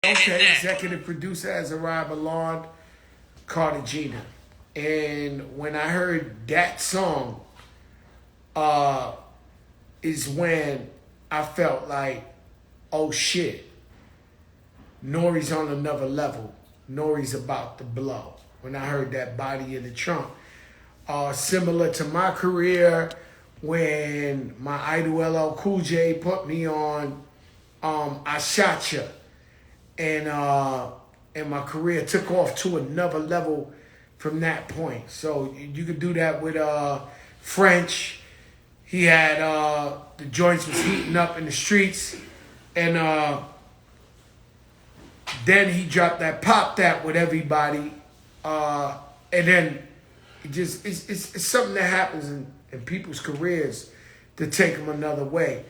Okay, executive producer Azariah Lord Cartagena. And when I heard that song, is when I felt like, oh shit, Nori's on another level. Nori's about to blow. When I heard that Body in the Trunk. Similar to my career when my idol LL Cool J put me on I Shot Ya. And my career took off to another level from that point. So you could do that with French. He had the joints was heating up in the streets, and then he dropped that Pop That with Everybody, and then it's something that happens in people's careers to take them another way.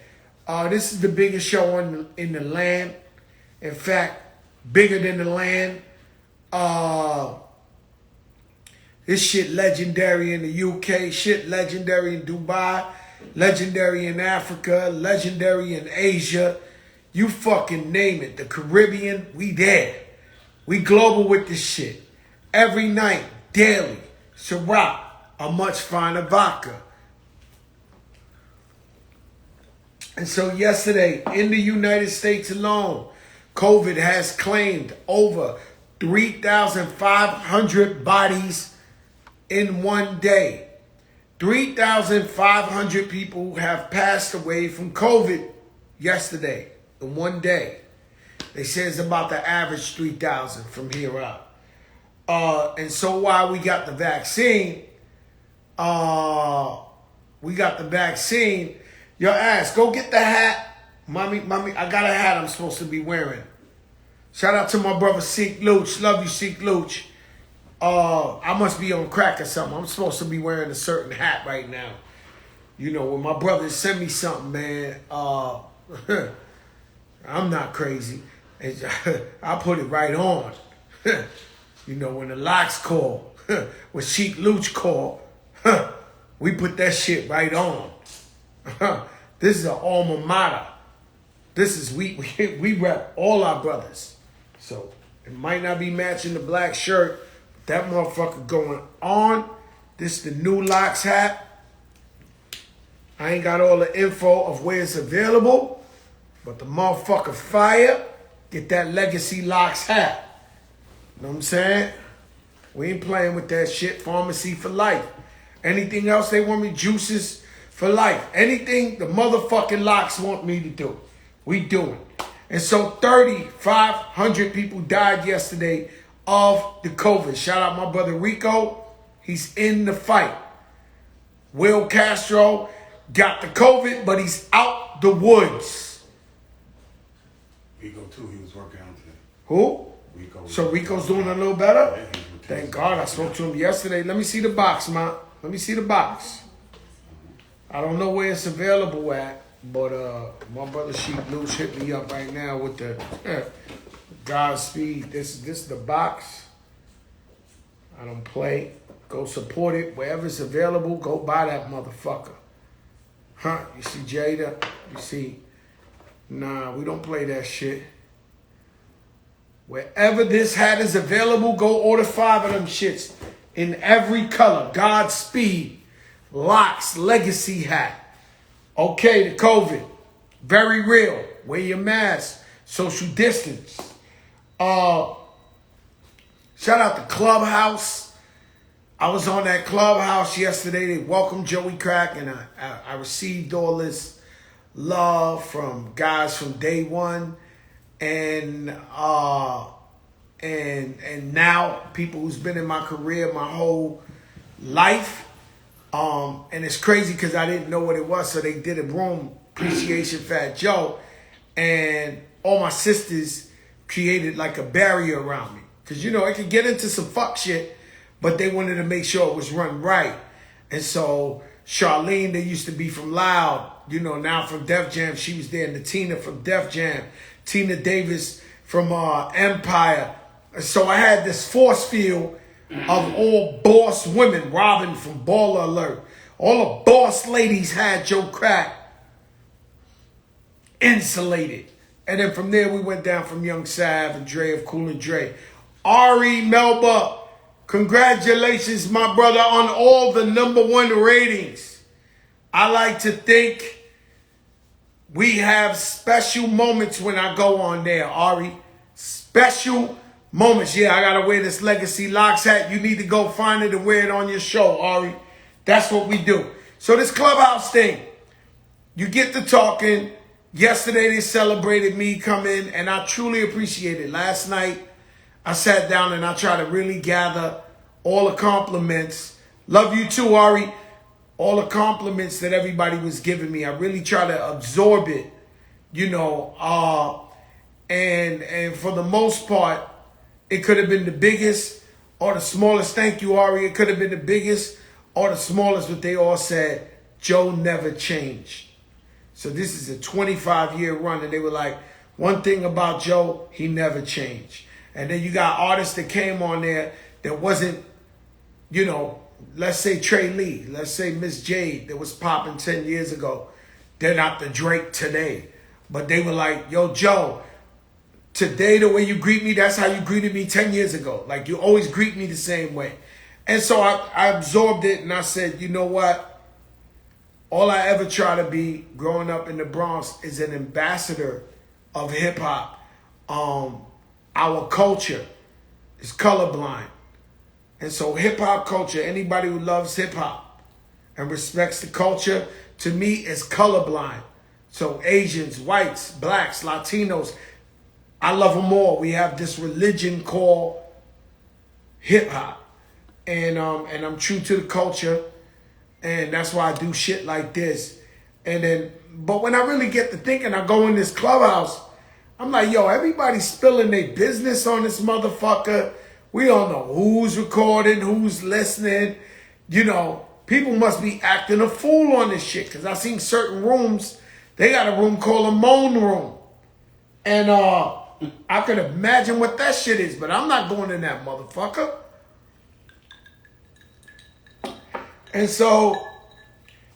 This is the biggest show in the land. In fact, bigger than the land. This shit legendary in the UK, shit legendary in Dubai, legendary in Africa, legendary in Asia. You fucking name it. The Caribbean, we there. We global with this shit. Every night, daily. Ciroc, a much finer vodka. And so yesterday, in the United States alone, COVID has claimed over 3,500 bodies in one day. 3,500 people have passed away from COVID yesterday in one day. They say it's about the average 3,000 from here out. And so while we got the vaccine, your ass, go get the hat. Mommy, I got a hat I'm supposed to be wearing. Shout out to my brother Seek Looch. Love you, Seek Looch. I must be on crack or something. I'm supposed to be wearing a certain hat right now. You know, when my brothers send me something, man, I'm not crazy. I put it right on. You know, when the locks call, when Sheik Looch call, we put that shit right on. This is an alma mater. This is, we rep all our brothers. So it might not be matching the black shirt, but that motherfucker going on. This is the new locks hat. I ain't got all the info of where it's available, but the motherfucker fire. Get that legacy locks hat. You know what I'm saying? We ain't playing with that shit. Pharmacy for life. Anything else they want me, juices for life. Anything the motherfucking locks want me to do, we doing. And so 3,500 people died yesterday of the COVID. Shout out my brother Rico. He's in the fight. Will Castro got the COVID, but he's out the woods. Rico too, he was working out today. Who? Rico. So Rico's doing a little better? Yeah, thank God. I spoke to him yesterday. Let me see the box, man. Let me see the box. I don't know where it's available at, but my brother Sheik Looch hit me up right now with the Godspeed. This is the box. I don't play. Go support it. Wherever it's available, go buy that motherfucker. Huh? You see Jada? You see? Nah, we don't play that shit. Wherever this hat is available, go order 5 of them shits in every color. Godspeed. Locks Legacy hat. Okay, the COVID. Very real. Wear your mask. Social distance. Shout out to Clubhouse. I was on that Clubhouse yesterday. They welcomed Joey Crack, and I received all this love from guys from day one. And now people who's been in my career my whole life. And it's crazy because I didn't know what it was. So they did a room, Appreciation Fat Joe. And all my sisters created like a barrier around me. Because, you know, I could get into some fuck shit, but they wanted to make sure it was run right. And so Charlene, that used to be from Loud, you know, now from Def Jam, she was there. And Tina from Def Jam. Tina Davis from Empire. So I had this force field of all boss women. Robin from Baller Alert. All the boss ladies had Joe Crack insulated. And then from there, we went down from Young Sav and Dre of Cool and Dre. Ari Melba, congratulations, my brother, on all the #1 ratings. I like to think we have special moments when I go on there, Ari. Special moments. Yeah, I got to wear this Legacy Locks hat. You need to go find it and wear it on your show, Ari. That's what we do. So this Clubhouse thing, you get to talking. Yesterday they celebrated me coming, and I truly appreciate it. Last night I sat down and I tried to really gather all the compliments. Love you too, Ari. All the compliments that everybody was giving me. I really try to absorb it, you know. And for the most part, it could have been the biggest or the smallest. Thank you, Ari. It could have been the biggest or the smallest, but they all said, Joe never changed. So this is a 25-year run, and they were like, one thing about Joe, he never changed. And then you got artists that came on there that wasn't, you know, let's say Trey Lee, let's say Miss Jade that was popping 10 years ago. They're not the Drake today. But they were like, yo, Joe, today the way you greet me, that's how you greeted me 10 years ago. Like, you always greet me the same way. And so I absorbed it, and I said, you know what? All I ever try to be growing up in the Bronx is an ambassador of hip-hop. Our culture is colorblind. And so hip-hop culture, anybody who loves hip-hop and respects the culture, to me, is colorblind. So Asians, whites, blacks, Latinos, I love them all. We have this religion called hip-hop. And I'm true to the culture. And that's why I do shit like this. But when I really get to thinking, I go in this Clubhouse, I'm like, yo, everybody's spilling their business on this motherfucker. We don't know who's recording, who's listening. You know, people must be acting a fool on this shit. Because I've seen certain rooms, they got a room called a moan room. And I could imagine what that shit is, but I'm not going in that motherfucker. And so,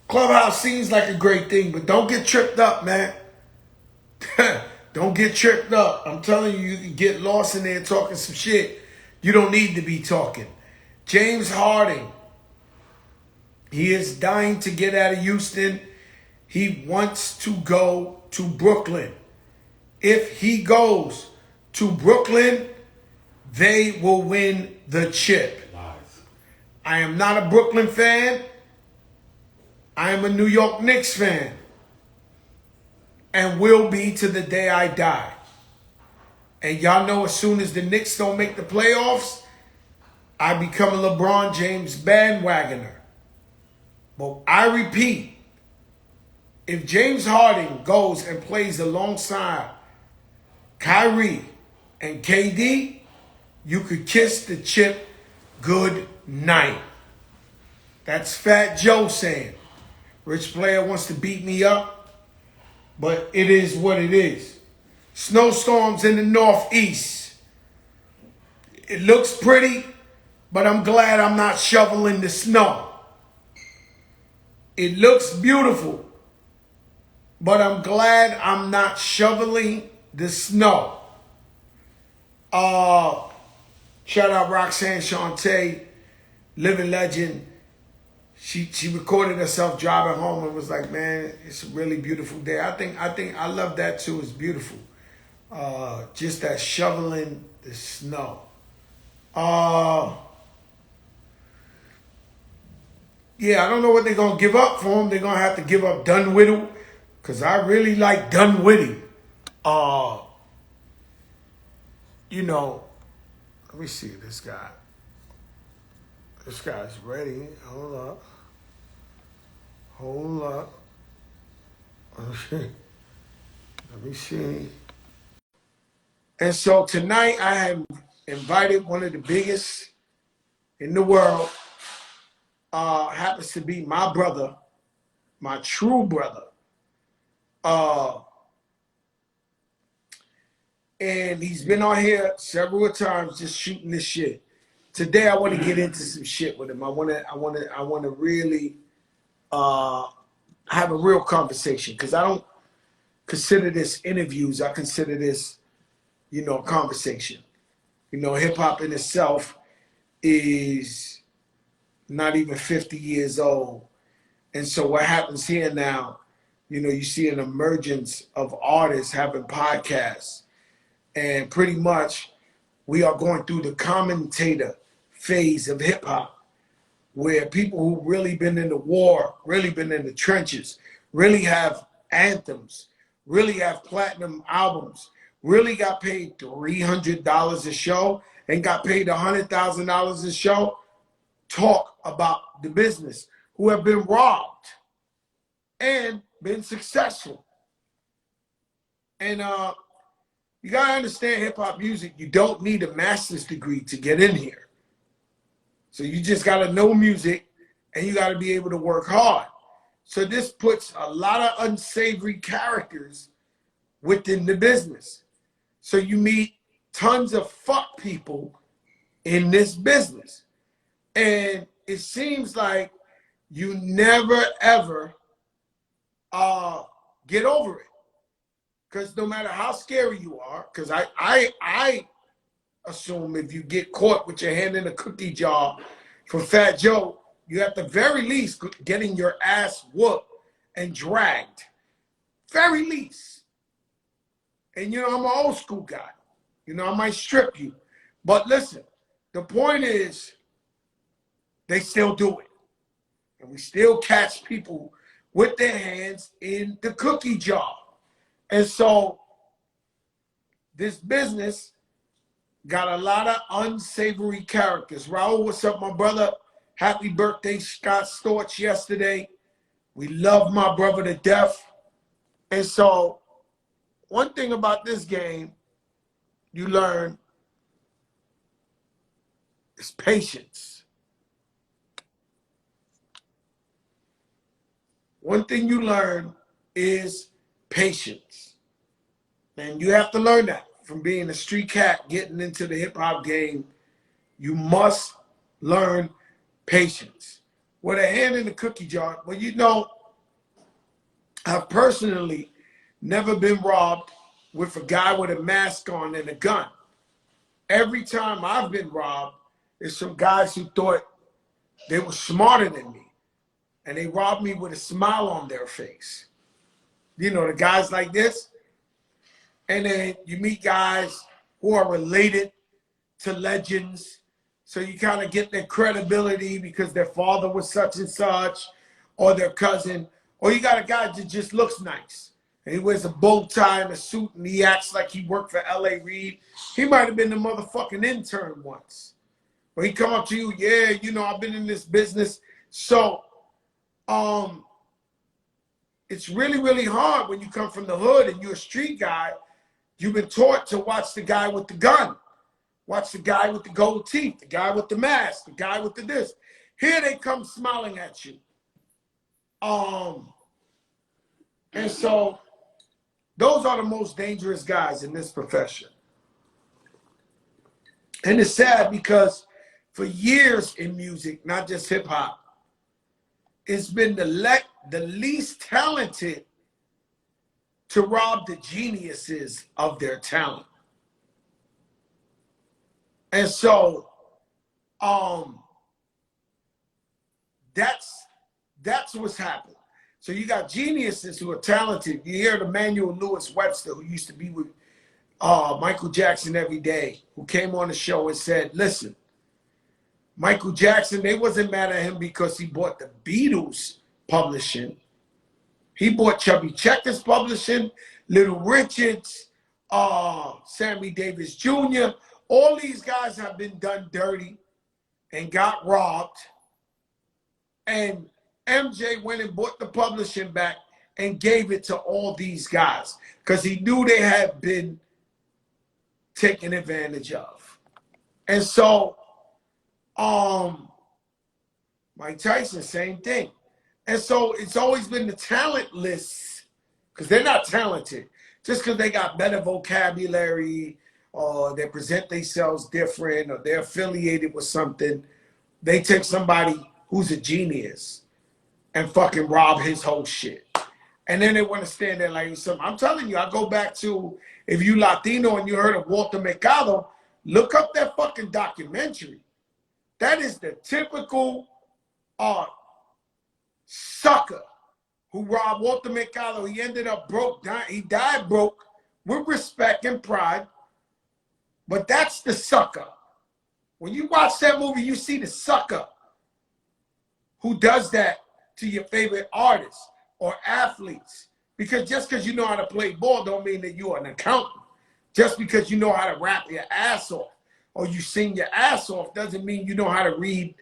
Clubhouse seems like a great thing, but don't get tripped up, man. Don't get tripped up. I'm telling you, you can get lost in there talking some shit you don't need to be talking. James Harding, he is dying to get out of Houston. He wants to go to Brooklyn. If he goes to Brooklyn, they will win the chip. I am not a Brooklyn fan. I am a New York Knicks fan. And will be to the day I die. And y'all know as soon as the Knicks don't make the playoffs, I become a LeBron James bandwagoner. But I repeat, if James Harden goes and plays alongside Kyrie and KD, you could kiss the chip good night. That's Fat Joe saying. Rich player wants to beat me up, but it is what it is. Snowstorms in the Northeast. It looks pretty, but I'm glad I'm not shoveling the snow. It looks beautiful, but I'm glad I'm not shoveling the snow. Shout out Roxanne Shante, living legend. She recorded herself driving home and was like, man, it's a really beautiful day. I think I love that too. It's beautiful. Just that shoveling the snow. Yeah, I don't know what they're gonna give up for him. They're gonna have to give up Dunwhiddle, because I really like Dunwhiddle. You know, let me see this guy. This guy's ready. Hold up. Let me see. And so tonight I have invited one of the biggest in the world. Happens to be my brother, my true brother. And he's been on here several times just shooting this shit. Today I want to get into some shit with him. I want to really have a real conversation, because I don't consider this interviews. I consider this, you know, a conversation. You know, hip hop in itself is not even 50 years old. And so what happens here now, you know, you see an emergence of artists having podcasts. And pretty much we are going through the commentator phase of hip hop, where people who really been in the war, really been in the trenches, really have anthems, really have platinum albums, really got paid $300 a show and got paid $100,000 a show, talk about the business, who have been robbed and been successful. And you gotta understand hip hop music, you don't need a master's degree to get in here. So you just gotta know music and you gotta be able to work hard. So this puts a lot of unsavory characters within the business. So you meet tons of fuck people in this business. And it seems like you never ever get over it. Because no matter how scary you are, because I assume if you get caught with your hand in a cookie jar for Fat Joe, you at the very least getting your ass whooped and dragged. Very least. And you know, I'm an old school guy. You know, I might strip you. But listen, the point is, they still do it. And we still catch people with their hands in the cookie jar. And so this business got a lot of unsavory characters. Raul, what's up, my brother? Happy birthday, Scott Storch, yesterday. We love my brother to death. And so one thing about this game you learn is patience. One thing you learn is patience. And you have to learn that from being a street cat, getting into the hip hop game. You must learn patience. With a hand in the cookie jar, well, you know, I've personally never been robbed with a guy with a mask on and a gun. Every time I've been robbed, there's some guys who thought they were smarter than me. And they robbed me with a smile on their face. You know, the guys like this. And then you meet guys who are related to legends. So you kind of get their credibility because their father was such and such, or their cousin. Or you got a guy that just looks nice. And he wears a bow tie and a suit and he acts like he worked for L.A. Reid. He might have been the motherfucking intern once. Or he come up to you, yeah, you know, I've been in this business. So, it's really, really hard when you come from the hood and you're a street guy. You've been taught to watch the guy with the gun, watch the guy with the gold teeth, the guy with the mask, the guy with the this. Here they come smiling at you. And so those are the most dangerous guys in this profession. And it's sad because for years in music, not just hip hop, it's been the least talented to rob the geniuses of their talent. And so that's what's happened. So you got geniuses who are talented. You hear the Emmanuel Lewis Webster, who used to be with Michael Jackson every day, who came on the show and said, listen, Michael Jackson, they wasn't mad at him because he bought the Beatles publishing. He bought Chubby Checkers publishing, Little Richards, Sammy Davis Jr. All these guys have been done dirty and got robbed. And MJ went and bought the publishing back and gave it to all these guys because he knew they had been taken advantage of. And so, Mike Tyson, same thing. And so it's always been the talentless, because they're not talented. Just because they got better vocabulary or they present themselves different or they're affiliated with something, they take somebody who's a genius and fucking rob his whole shit. And then they want to stand there like something. I'm telling you, I go back to, if you Latino and you heard of Walter Mercado, look up that fucking documentary. That is the typical sucker who robbed Walter Mercado. He ended up broke. He died broke with respect and pride. But that's the sucker. When you watch that movie, you see the sucker who does that to your favorite artists or athletes. Because just because you know how to play ball don't mean that you're an accountant. Just because you know how to rap your ass off or you sing your ass off doesn't mean you know how to read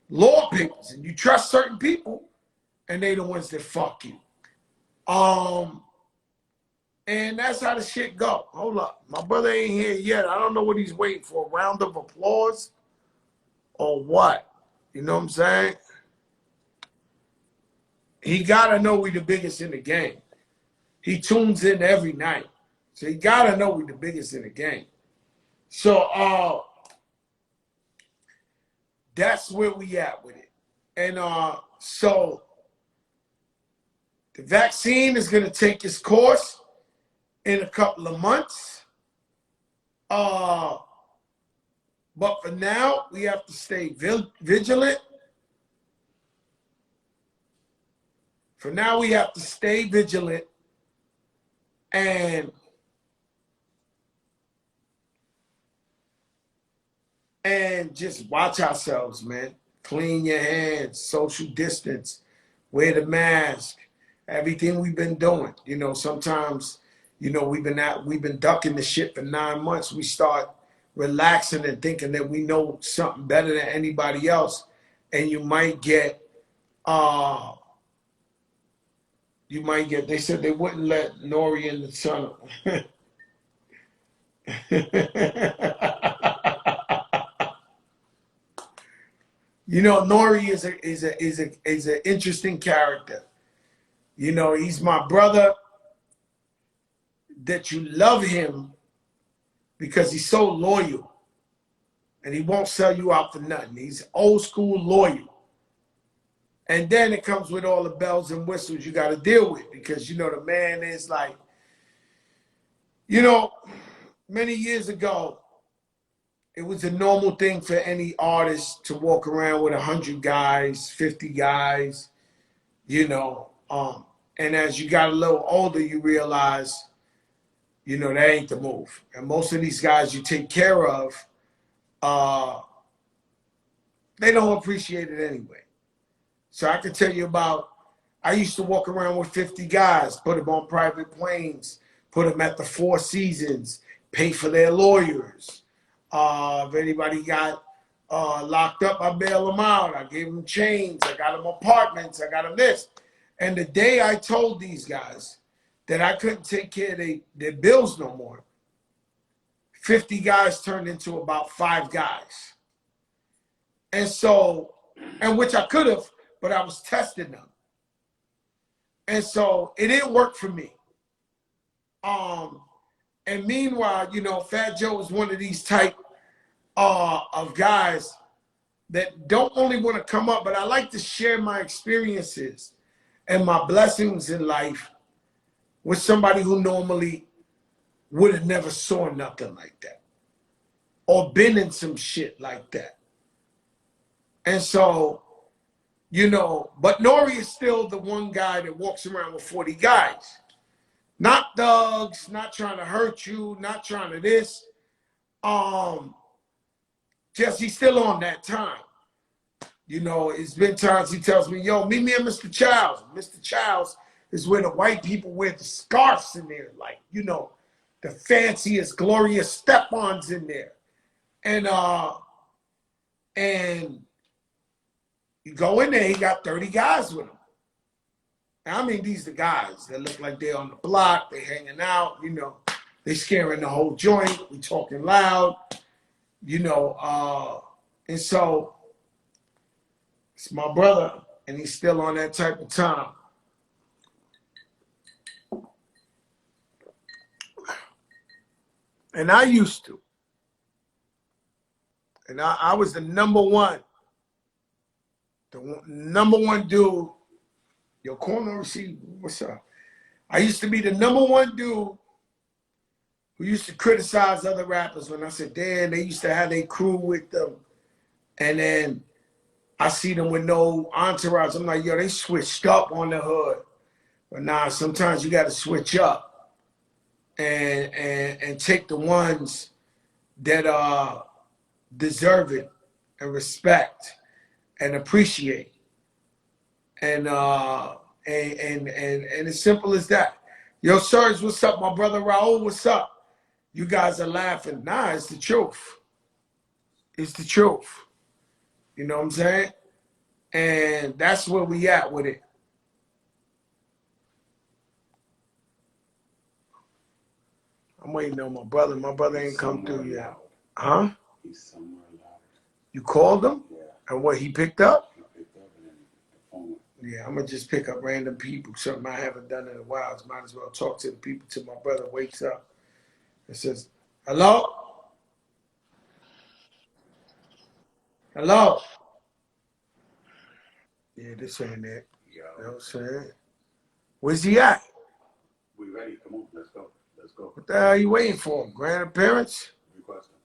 law papers. And you trust certain people and they the ones that fuck you. And that's how the shit go. Hold up. My brother ain't here yet. I don't know what he's waiting for. A round of applause or what? You know what I'm saying? He got to know we the biggest in the game. He tunes in every night. So he got to know we the biggest in the game. So that's where we at with it. And so the vaccine is going to take its course in a couple of months. But for now, we have to stay vigilant. For now, we have to stay vigilant and just watch ourselves, man. Clean your hands, social distance, wear the mask, everything we've been doing. You know, sometimes, you know, we've been ducking the shit for 9 months. We start relaxing and thinking that we know something better than anybody else. And you might get, they said they wouldn't let Nori in the tunnel. You know, Nori is an interesting character. You know, he's my brother that you love him because he's so loyal and he won't sell you out for nothing. He's old school loyal. And then it comes with all the bells and whistles you got to deal with because, you know, the man is like, you know, many years ago, it was a normal thing for any artist to walk around with 100 guys, 50 guys, you know. And as you got a little older, you realize, you know, that ain't the move. And most of these guys you take care of, they don't appreciate it anyway. So I can tell you about, I used to walk around with 50 guys, put them on private planes, put them at the Four Seasons, pay for their lawyers. If anybody got locked up, I bail them out. I gave them chains. I got them apartments. I got them this. And the day I told these guys that I couldn't take care of their bills no more, 50 guys turned into about 5 guys. And so, and which I could have, but I was testing them. And so it didn't work for me. And meanwhile, you know, Fat Joe is one of these type of guys that don't only want to come up, but I like to share my experiences and my blessings in life with somebody who normally would have never saw nothing like that or been in some shit like that. And so, you know, but Nori is still the one guy that walks around with 40 guys. Not thugs, not trying to hurt you, not trying to this. Just he's still on that time. You know, it's been times he tells me, yo, meet me at Mr. Child's. Mr. Child's is where the white people wear the scarves in there. Like, you know, the fanciest, glorious step-ons in there. And you go in there, he got 30 guys with him. I mean, these are the guys that look like they're on the block, they hanging out, you know, they scaring the whole joint, we talking loud, you know, and so it's my brother, and he's still on that type of time. And I used to. And I was the number one dude. Your corner receiver, what's up? I used to be the #1 dude who used to criticize other rappers when I said, damn, they used to have their crew with them. And then I see them with no entourage. I'm like, yo, they switched up on the hood. But nah, sometimes you got to switch up and take the ones that deserve it and respect and appreciate. And as simple as that. Yo, Serge, what's up? My brother Raul, what's up? You guys are laughing. Nah, it's the truth. It's the truth. You know what I'm saying? And that's where we at with it. I'm waiting on my brother. My brother ain't come through yet. Huh? He's somewhere loud. You called him? Yeah. And what, he picked up? He picked up and then the phone. Yeah, I'm going to just pick up random people. Something I haven't done in a while. I might as well talk to the people till my brother wakes up. It says, hello? Hello? Yeah, this ain't it. Yo. You know what I'm saying? Where's he at? We ready? Come on, let's go. Let's go. What the hell are you waiting for? Grand appearance? Requesting.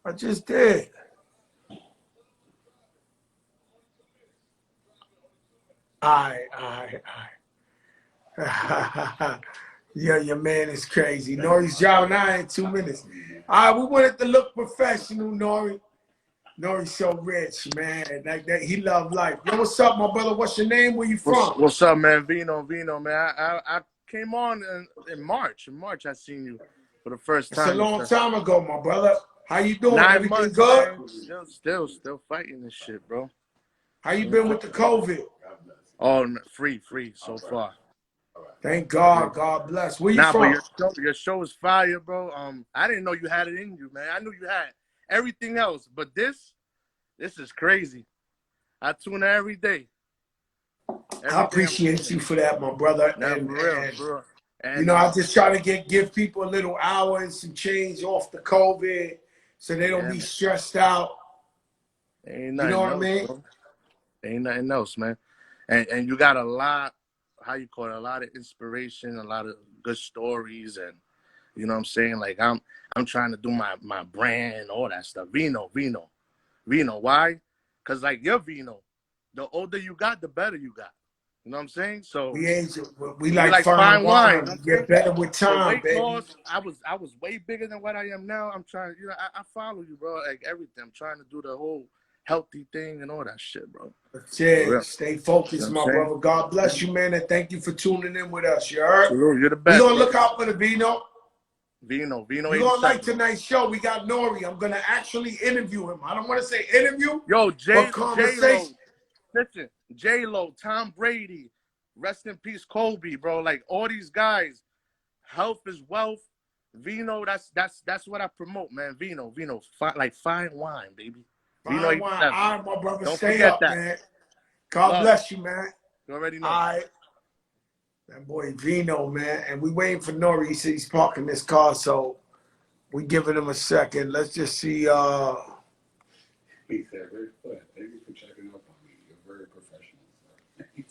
I just did. All right. Yeah, your man is crazy. Nori's driving out in 2 minutes. All right, we wanted to look professional, Nori. Nori's so rich, man. Like that, he love life. Yo, what's up, my brother? What's your name? Where you from? What's up, man? Vino, man. I came on in March. In March, I seen you for the first time. It's a long time ago, my brother. How you doing? 9 Everything months, good? man. Still fighting this shit, bro. How you been with the COVID? Oh, free so far. Thank God. God bless. Where you from? But your show is fire, bro. I didn't know you had it in you, man. I knew you had everything else, but this is crazy. I tune in every day. I appreciate you for that, my brother. Nah, and, for real. And, you know, I just try to give people a little hour and some change off the COVID so they don't be stressed out. Ain't nothing else, what I mean? Bro. Ain't nothing else, man. And you got a lot, a lot of inspiration, a lot of good stories, and you know what I'm saying? Like I'm trying to do my brand, all that stuff. Vino. Why? Because like your Vino, the older you got, the better you got. You know what I'm saying? So we like fine wine. You get better with time, baby. Loss, I was way bigger than what I am now. I'm trying, I follow you, bro. Like everything. I'm trying to do the whole healthy thing and all that shit, bro. Yeah, stay focused, my brother. God bless you, man, and thank you for tuning in with us. You heard? You're the best. We're gonna look out for the Vino. Vino. You're gonna like tonight's show. We got Nori. I'm gonna actually interview him. I don't want to say interview. Yo, conversation. Listen, J-Lo, Tom Brady, rest in peace, Kobe, bro. Like all these guys, health is wealth. Vino, that's what I promote, man. Vino, like fine wine, baby. Fine wine. All right, my brother. Don't stay forget up, that. man. God bless you, man. You already know. All right. That boy Vino, man. And we waiting for Nori. He said he's parking this car, so we giving him a second. Let's just see. He said, very good. Thank you for checking up on me. You're very professional.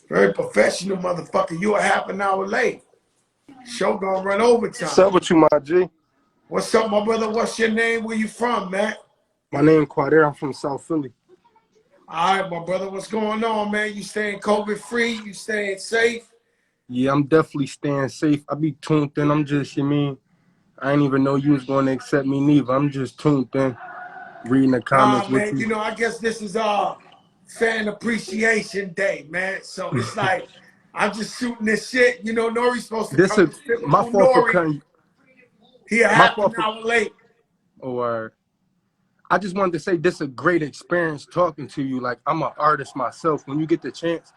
Very professional, motherfucker. You a half an hour late. Show gonna run overtime. What's up with you, my G? What's up, my brother? What's your name? Where you from, man? My name Quadir. I'm from South Philly. All right, my brother. What's going on, man? You staying COVID free? You staying safe? Yeah, I'm definitely staying safe. I be tuned in. I'm just, I didn't even know you was going to accept me neither. I'm just tuned in, reading the comments with man, you. You know, I guess this is fan appreciation day, man. So it's like, I'm just shooting this shit. You know, Nori's supposed to come. My fault for cutting. He a half an hour late. Or I just wanted to say this is a great experience talking to you. Like, I'm an artist myself. When you get the chance,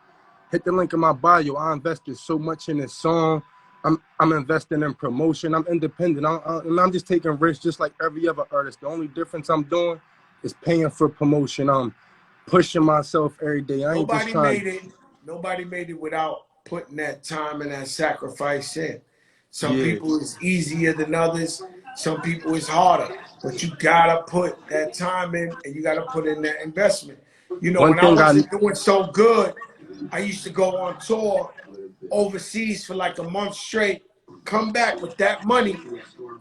hit the link in my bio. I invested so much in this song. I'm investing in promotion. I'm independent. And I'm just taking risks just like every other artist. The only difference I'm doing is paying for promotion. I'm pushing myself every day. Nobody made it without putting that time and that sacrifice in. Some people it's easier than others. Some people it's harder. But you gotta put that time in and you gotta put in that investment. You know, when I wasn't doing so good, I used to go on tour overseas for like a month straight, come back with that money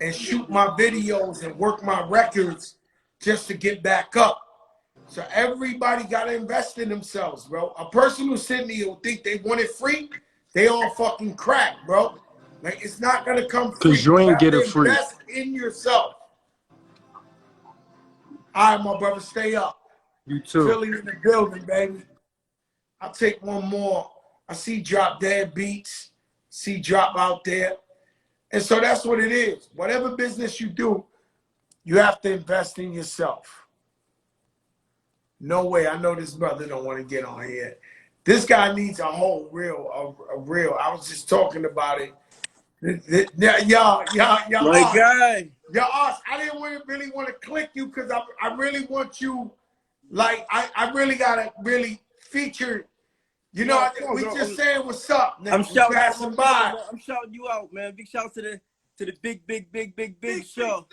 and shoot my videos and work my records just to get back up. So everybody got to invest in themselves, bro. A person who's sitting here who think they want it free, they all fucking crack, bro. Like, it's not going to come free. Cause you You ain't have get to it free. invest in yourself. All right, my brother, stay up. You too. Philly in the building, baby. I'll take one more. I see Drop Dead Beats. See Drop out there. And so that's what it is. Whatever business you do, you have to invest in yourself. No way. I know this brother don't want to get on here. This guy needs a whole reel, a reel. I was just talking about it. Y'all, My guy. I didn't really want to click you because I really want you, like, I really got to really feature. You know, we just saying what's up. Now. I'm shouting passing by. I'm shouting you out, man. Big shout to the big show.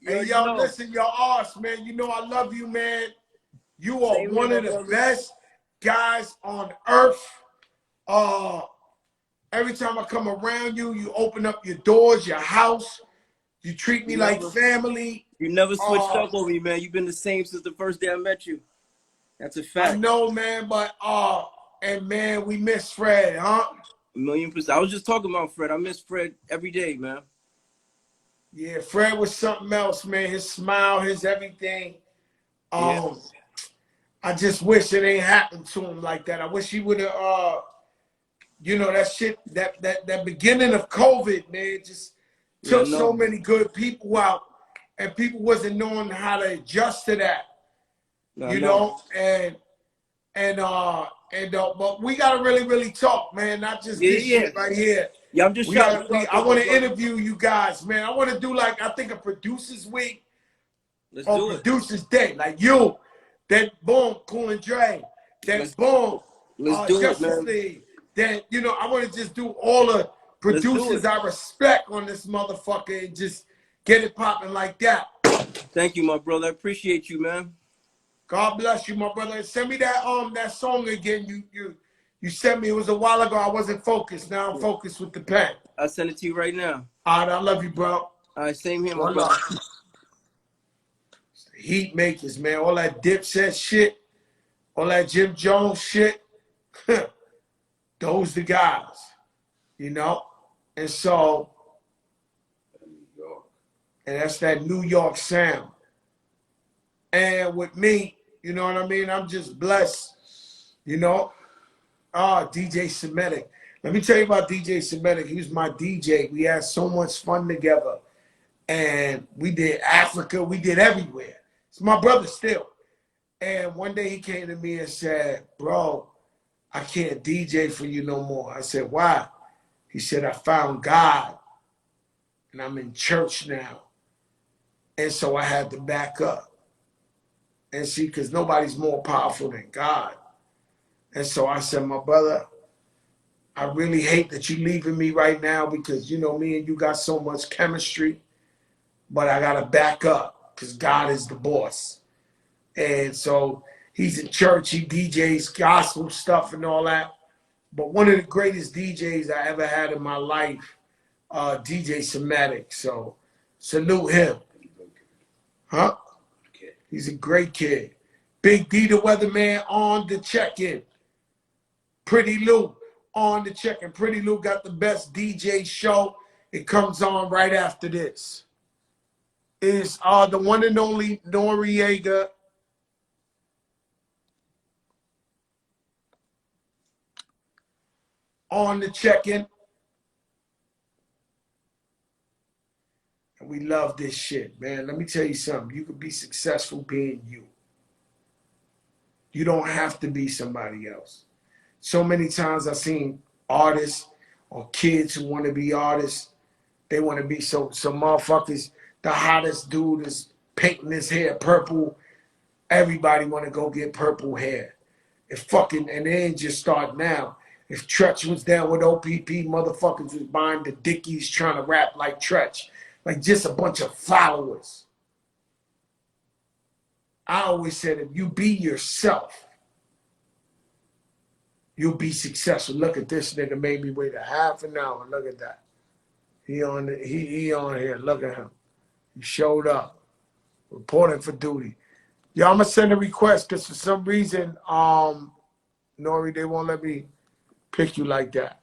Hey, yo, listen, your arse, man. You know I love you, man. You are one of the best guys on earth. Every time I come around you, you open up your doors, your house. You treat me like family. You never switched up on me, man. You've been the same since the first day I met you. That's a fact. I know, man, but and man, we miss Fred, huh? 1,000,000%. I was just talking about Fred. I miss Fred every day, man. Yeah, Fred was something else, man. His smile, his everything. Yeah. I just wish it ain't happened to him like that. I wish he would have you know, that shit, that beginning of COVID, man, just took so many good people out, and people wasn't knowing how to adjust to that. You know, but we gotta really talk, man. Not just this shit right here. Yeah, I'm just I want to interview you guys, man. I want to do like, I think, a producers week or producers day, like you, then boom, Cool and Dre, then boom, Justice League. Then, you know, I want to just do all the producers I respect on this motherfucker and just get it popping like that. Thank you, my brother. I appreciate you, man. God bless you, my brother. Send me that song again. You sent me. It was a while ago. I wasn't focused. Now I'm focused with the pen. I'll send it to you right now. All right, I love you, bro. All right, same here, my brother. Heat makers, man. All that Dipset shit, all that Jim Jones shit. Those the guys, you know? And so, and that's that New York sound. And with me, you know what I mean? I'm just blessed, you know? DJ Semitic. Let me tell you about DJ Semitic. He was my DJ. We had so much fun together. And we did Africa. We did everywhere. It's my brother still. And one day he came to me and said, bro, I can't DJ for you no more. I said, why? He said, I found God and I'm in church now. And so I had to back up. And see, because nobody's more powerful than God. And so I said, my brother, I really hate that you're leaving me right now because, you know, me and you got so much chemistry, but I got to back up because God is the boss. And so he's in church, he DJs gospel stuff and all that. But one of the greatest DJs I ever had in my life, DJ Semitic. So salute him. Huh? He's a great kid. Big D the Weatherman on the check-in. Pretty Lou on the check-in. Pretty Lou got the best DJ show. It comes on right after this. Is the one and only Noreaga. On the check-in. And we love this shit, man. Let me tell you something. You could be successful being you. You don't have to be somebody else. So many times I've seen artists or kids who want to be artists. They want to be some motherfuckers. The hottest dude is painting his hair purple. Everybody want to go get purple hair. And they ain't just start now. If Tretch was down with OPP, motherfuckers was buying the Dickies trying to rap like Tretch. Like just a bunch of followers. I always said, if you be yourself, you'll be successful. Look at this nigga made me wait a half an hour. Look at that. He on here. Look at him. He showed up. Reporting for duty. Yo, I'm gonna send a request because for some reason, Nori, they won't let me pick you like that.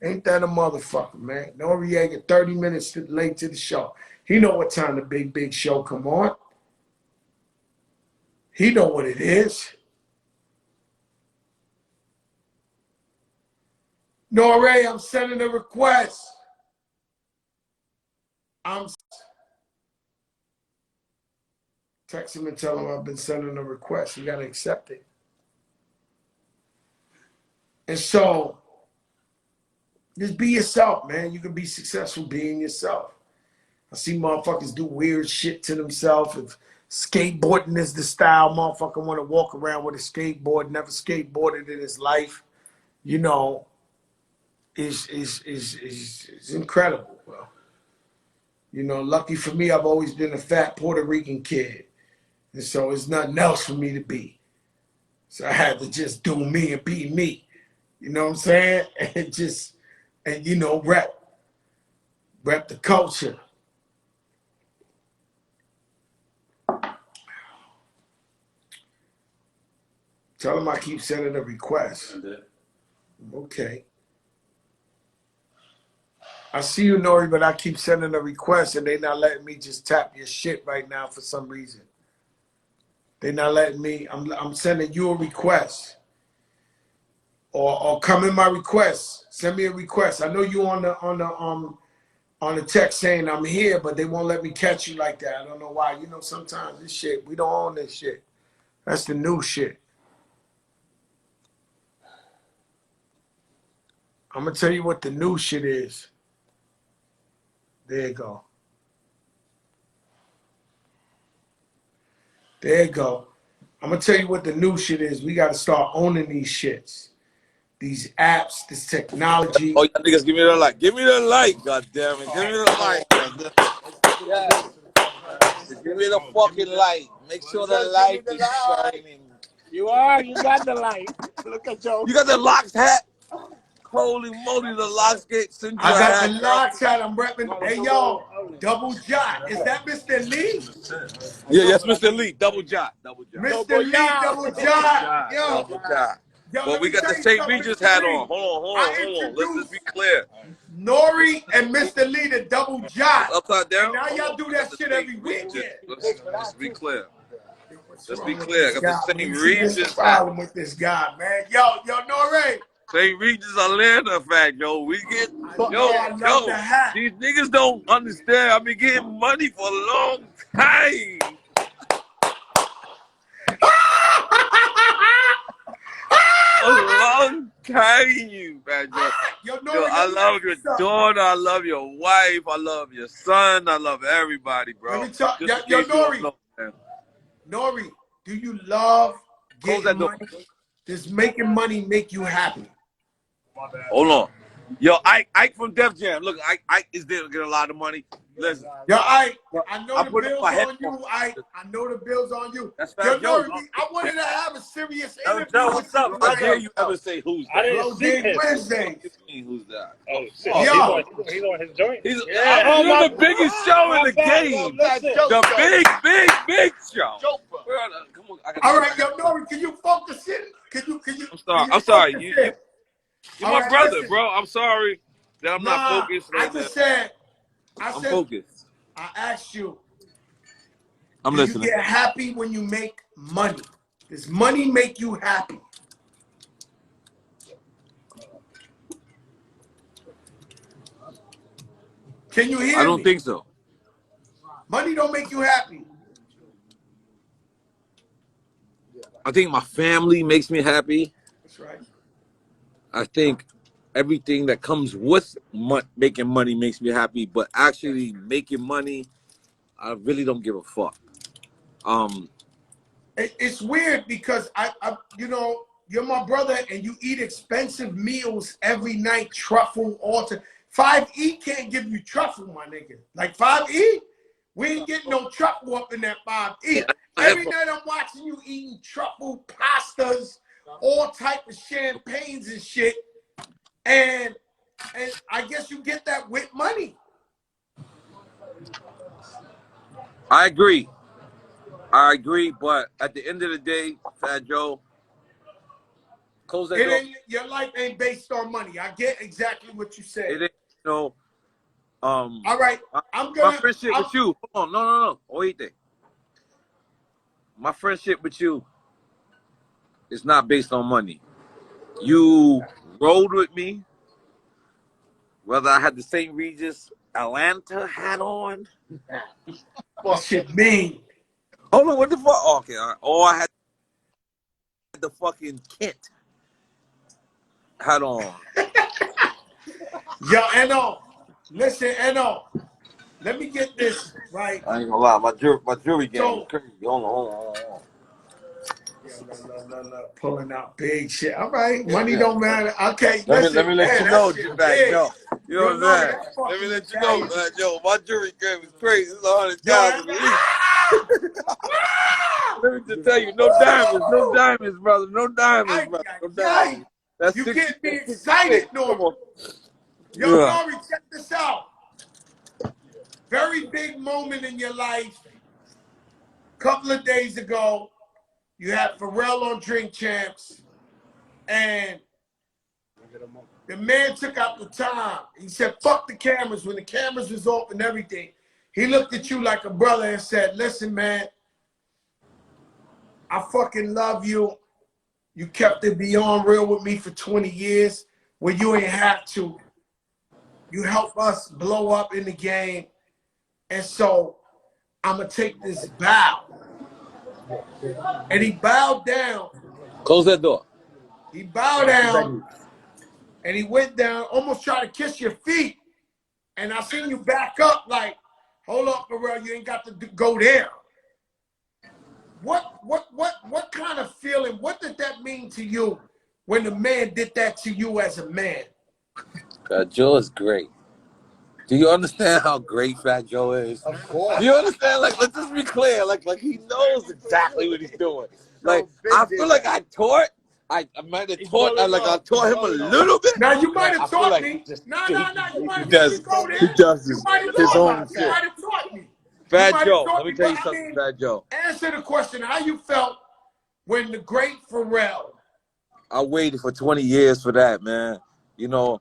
Ain't that a motherfucker, man? Noreaga 30 minutes late to the show. He know what time the big show come on. He know what it is. Nore, I'm sending a request. Text him and tell him I've been sending a request. You gotta accept it. And so, just be yourself, man. You can be successful being yourself. I see motherfuckers do weird shit to themselves. If skateboarding is the style, motherfucker want to walk around with a skateboard, never skateboarded in his life, you know, is incredible, bro. You know, lucky for me, I've always been a fat Puerto Rican kid. And so it's nothing else for me to be. So I had to just do me and be me. You know what I'm saying? And you know, rep the culture. Tell him I keep sending a request. Okay. I see you, Nori, but I keep sending a request and they not letting me just tap your shit right now for some reason. They not letting me. I'm sending you a request. Or come in my request. Send me a request. I know you on the text saying I'm here, but they won't let me catch you like that. I don't know why. You know, sometimes this shit, we don't own this shit. That's the new shit. I'm gonna tell you what the new shit is. There you go. There you go. I'm gonna tell you what the new shit is. We gotta start owning these shits. These apps, this technology. Oh, y'all niggas, give me the light. Give me the light, goddammit. Give me the light, goddammit. Yeah. Give me the fucking light. Make sure the light is shining. You got the light. Look at Joe. You got the locks hat? Holy moly, the locks get sent you I a got hat. the locks hat. I'm repping. Hey, yo, double jot. Is that Mr. Lee? Yeah, yes, Mr. Lee. Double jot. Double jot. Mr. Lee, double jot. Yo. Double jot. Yo, But we got the St. Regis hat on. Hold on. Let's just be clear. Nori and Mr. Lee, the double jot. Upside down. And now y'all do that shit every weekend. Let's be clear. Let's be clear. I got the St. Regis problem with this guy, man. Yo, Nori. St. Regis Atlanta fact, yo. We get the these niggas don't understand. I've been getting money for a long time. A long time, man. Yo, I love your daughter. I love your wife. I love your son. I love everybody, bro. Let me talk. Yo, Nori. Nori, do you love getting money? Does making money make you happy? Hold on. Yo, Ike from Def Jam. Look, Ike is there to get a lot of money. Listen. Yo, Ike, I know the bill's on you, Ike. I know the bill's on you. That's yo, Nori, I wanted to have a serious interview. Joe, what's up? How dare you ever say who's that? I didn't see him. Wednesdays. Who's that? Oh, shit. Yo. He's on his joint. He's the biggest show in the game. The big show. Come on. All right, yo, Nori, can you focus in? Can you? I'm sorry. You're my brother, bro. I'm sorry that I'm not focused. I'm focused. I asked you. I'm listening. You get happy when you make money. Does money make you happy? Can you hear me? I don't think so. Money don't make you happy. I think my family makes me happy. That's right. I think everything that comes with making money makes me happy, but actually making money, I really don't give a fuck. It's weird because I you know, you're my brother and you eat expensive meals every night, truffle, altar. 5E can't give you truffle, my nigga. Like 5E, we ain't getting no truffle up in that 5E. Every night I'm watching you eating truffle pastas all type of champagnes and shit. And I guess you get that with money. I agree, but at the end of the day, Fat Joe, close that door. Your life ain't based on money. I get exactly what you said. It ain't, you know, all right, my friendship with you. Hold on, no. Wait there. My friendship with you is not based on money. You rode with me, whether I had the St. Regis Atlanta hat on. What shit mean? Hold on, what the fuck? Oh, okay, all right. Or I had the fucking Kent hat on. Yo, N.O., listen, N.O., let me get this right. I ain't gonna lie, my jewelry game is crazy. Hold on. Yeah, no. Pulling out big shit. All right, money don't matter. Okay, Let listen. me let you know, Fat Joe. You know what I'm saying? Let me let you know, Fat Joe. My jewelry game is crazy. It's 100,000 at least. Let me just tell you, no diamonds, brother. No diamonds. That's you get me excited, Nori. Yo, Nori, check this out. Very big moment in your life. Couple of days ago, you had Pharrell on Drink Champs, and the man took out the time. He said, fuck the cameras. When the cameras was off and everything, he looked at you like a brother and said, listen, man, I fucking love you. You kept it beyond real with me for 20 years when you ain't have to. You helped us blow up in the game. And so I'm going to take this bow. And he bowed down. Close that door. He bowed down and he went down, almost tried to kiss your feet. And I seen you back up like, hold up, Pharrell, you ain't got to go there. What kind of feeling, what did that mean to you when the man did that to you as a man? Fat Joe is great. Do you understand how great Fat Joe is? Of course. Do you understand? Like, let's just be clear. Like he knows exactly what he's doing. Like, I feel like I might have taught. I taught him a little bit. Now you might have taught me. No, you might have taught me. He does his own shit. You might have taught me. Fat Joe, let me tell you something, Fat Joe. Answer the question: how you felt when the great Pharrell? I waited for 20 years for that, man. You know,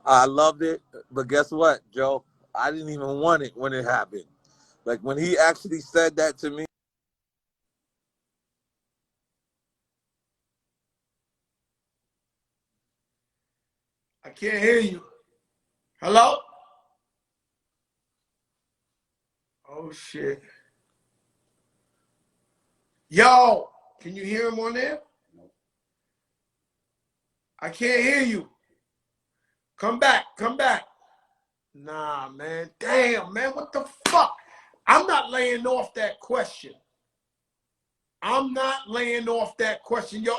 I loved it, but guess what, Joe? I didn't even want it when it happened. Like when he actually said that to me. I can't hear you. Hello? Oh shit. Yo, can you hear him on there? I can't hear you. Come back. Nah, man. Damn, man. What the fuck? I'm not laying off that question. Yo,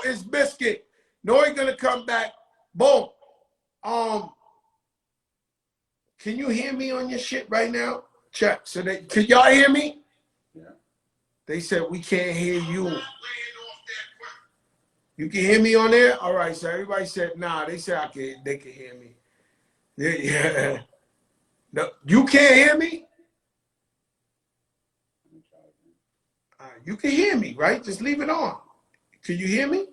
it's Biscuit. Nori gonna come back. Boom. Can you hear me on your shit right now? Check. So can y'all hear me? Yeah. They said we can't hear you. You can hear me on there? All right, so everybody said nah. They said they can hear me. Yeah. No, you can't hear me? You can hear me, right? Just leave it on. Can you hear me?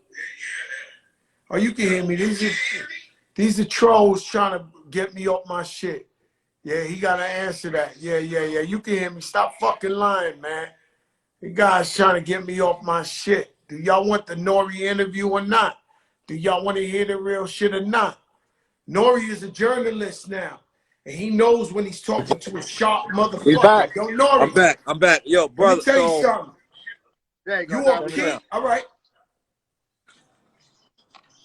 Oh, you can hear me. These are trolls trying to get me off my shit. Yeah, he got to answer that. Yeah. You can hear me. Stop fucking lying, man. You guys trying to get me off my shit. Do y'all want the Nori interview or not? Do y'all want to hear the real shit or not? Nori is a journalist now. And he knows when he's talking to a sharp motherfucker. He's back. Yo, Nori. I'm back. Yo, brother. Let me tell you something. You are king. All right.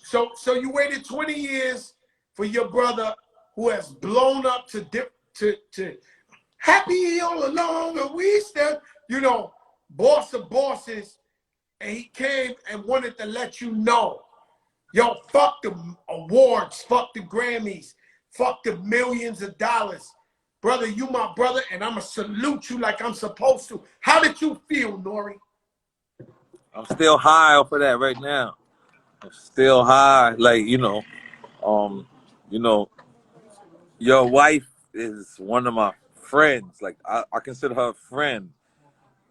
So you waited 20 years for your brother who has blown up to happy all along and we still, boss of bosses, and he came and wanted to let you know, yo, fuck the awards, fuck the Grammys, fuck the millions of dollars. Brother, you my brother, and I'ma salute you like I'm supposed to. How did you feel, Nori? I'm still high off of that right now. Still high, like um, you know, your wife is one of my friends. Like I consider her a friend.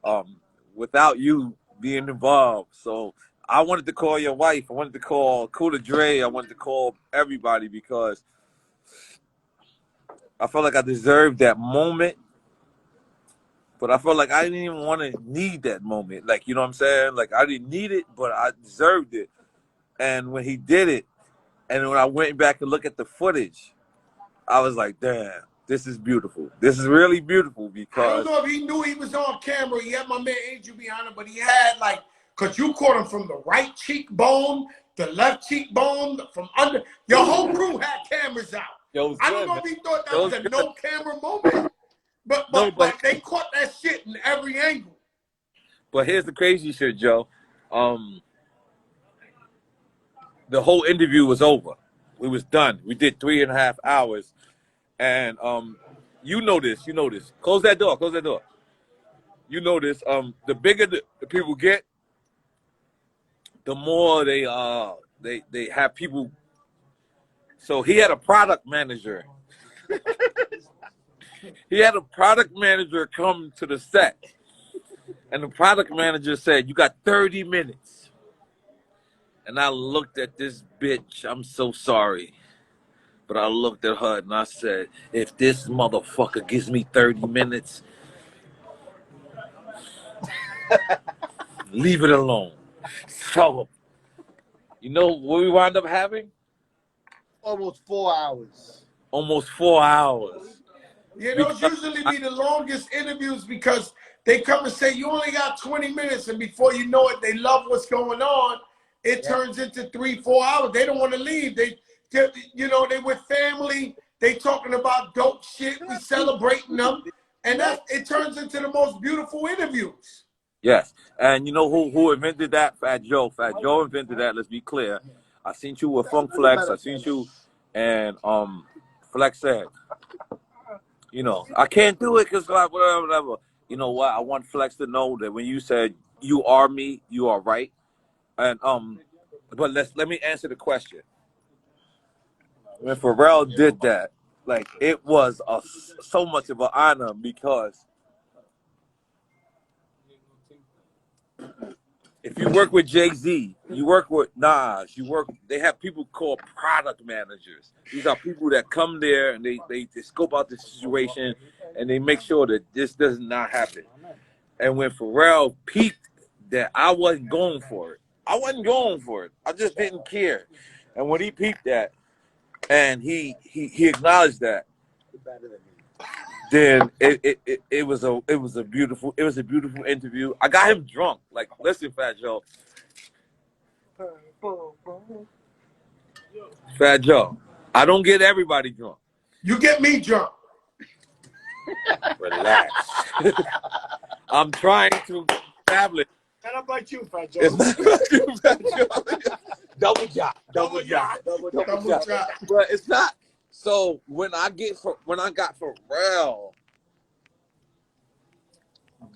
Um, without you being involved, so I wanted to call your wife. I wanted to call Cooler Dre. I wanted to call everybody because I felt like I deserved that moment. But I felt like I didn't even want to need that moment. Like, you know what I'm saying? Like, I didn't need it, but I deserved it. And when he did it, and when I went back and looked at the footage, I was like, damn, this is beautiful. This is really beautiful I don't because, know if he knew he was on camera. He had my man Angel behind him, but he had like, cause you caught him from the right cheekbone, the left cheekbone, from under. Your whole crew had cameras out. yo, I don't know if he thought that was a good. no camera moment, but they caught that shit in every angle. But here's the crazy shit, Joe. The whole interview was over. We was done. We did 3.5 hours. And you know this. Close that door. You know this. The bigger the people get, the more they have people. So he had a product manager. He had a product manager come to the set. And the product manager said, "You got 30 minutes." And I looked at this bitch. I'm so sorry. But I looked at her and I said, if this motherfucker gives me 30 minutes, leave it alone. So, you know what we wound up having? Almost 4 hours. Almost 4 hours. Yeah, those usually be the longest interviews because they come and say, you only got 20 minutes. And before you know it, they love what's going on. It turns into 3-4 hours. They don't want to leave. They with family. They talking about dope shit. We celebrating them. And it turns into the most beautiful interviews. Yes. And you know who invented that? Fat Joe. Fat Joe invented that. Let's be clear. I seen you with Funk Flex. I seen you and Flex said, I can't do it because whatever. You know what? I want Flex to know that when you said you are me, you are right. And but let me answer the question. When Pharrell did that, like it was so much of an honor because if you work with Jay-Z, you work with Nas, they have people called product managers. These are people that come there and they scope out the situation and they make sure that this does not happen. And when Pharrell peaked that I wasn't going for it. I just didn't care. And when he peaked that and he acknowledged that, then it was a beautiful interview. I got him drunk. Like, listen, Fat Joe. Fat Joe, I don't get everybody drunk. You get me drunk. Relax. I'm trying to establish. And I'm like you, Fat Joe. It's not about you, Fat Joe. Double job. But it's not. So when I got Pharrell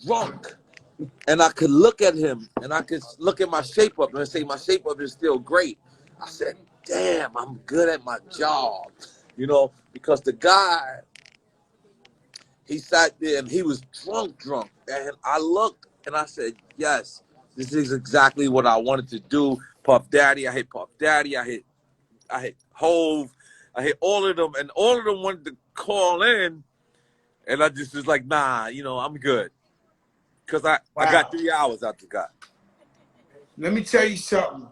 drunk, and I could look at him, and I could look at my shape up and say my shape up is still great. I said, damn, I'm good at my job. Because the guy, he sat there and he was drunk. And I looked and I said, yes, this is exactly what I wanted to do. Puff Daddy, I hit Puff Daddy, I hit Hove, I hit all of them, and all of them wanted to call in, and I just was like, nah, I'm good. Because I got 3 hours out the guy. Let me tell you something.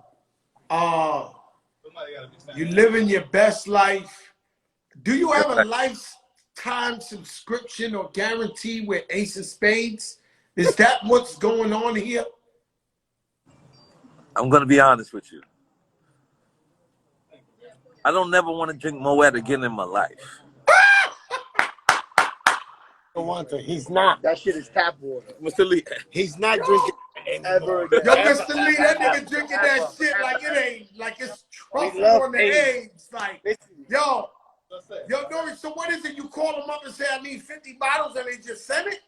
You living your best life. Do you have a lifetime subscription or guarantee with Ace of Spades? Is that what's going on here? I'm going to be honest with you. I don't never want to drink Moet again in my life. Don't want to. He's not. That shit is tap water. Mr. Lee. He's not drinking ever again. Yo, Mr. Lee, that nigga drinking that shit like it ain't, like it's truffle on the eggs. Like, yo, Nori, so what is it? You call them up and say, I need 50 bottles and they just send it?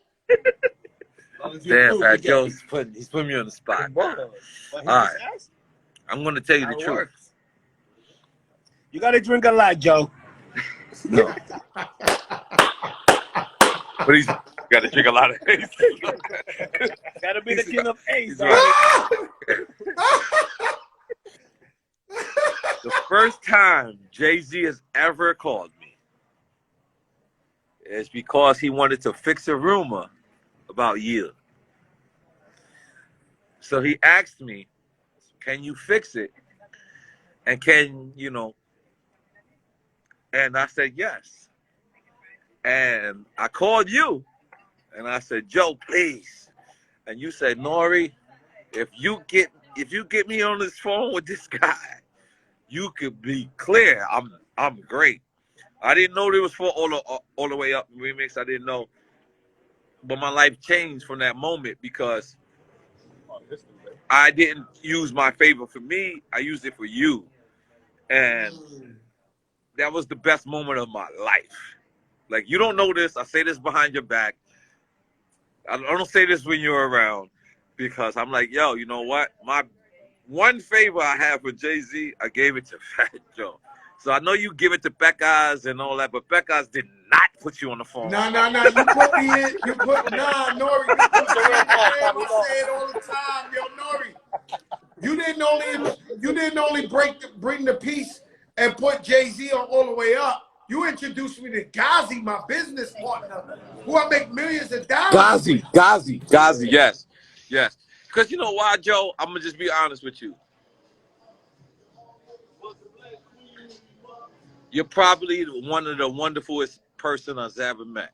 Damn, Fat Joe's he's putting me on the spot. All right. I'm gonna tell you the That truth. works. You gotta drink a lot, Joe. No, but he's got to drink a lot of Ace. Gotta be the He's king of Ace. He's right. The first time Jay-Z has ever called me is because he wanted to fix a rumor about you. So he asked me, can you fix it? And can, you know, and I said, yes. And I called you and I said, Joe, please. And you said, Nori, if you get me on this phone with this guy, you could be clear. I'm great. I didn't know it was for all the way up remix. I didn't know. But my life changed from that moment because I didn't use my favor for me. I used it for you. And that was the best moment of my life. Like, you don't know this. I say this behind your back. I don't say this when you're around because I'm like, yo, you know what? My one favor I have for Jay-Z, I gave it to Fat Joe. So I know you give it to Becca's and all that, but Becca's did not put you on the phone. Nah. You put me in. You put Nori. You put me in. I say it all the time, yo, Nori. You didn't only bring the piece and put Jay-Z on all the way up. You introduced me to Ghazi, my business partner, who I make millions of dollars. Ghazi, yes. Because you know why, Joe? I'm gonna just be honest with you. You're probably one of the wonderfulest person I've ever met.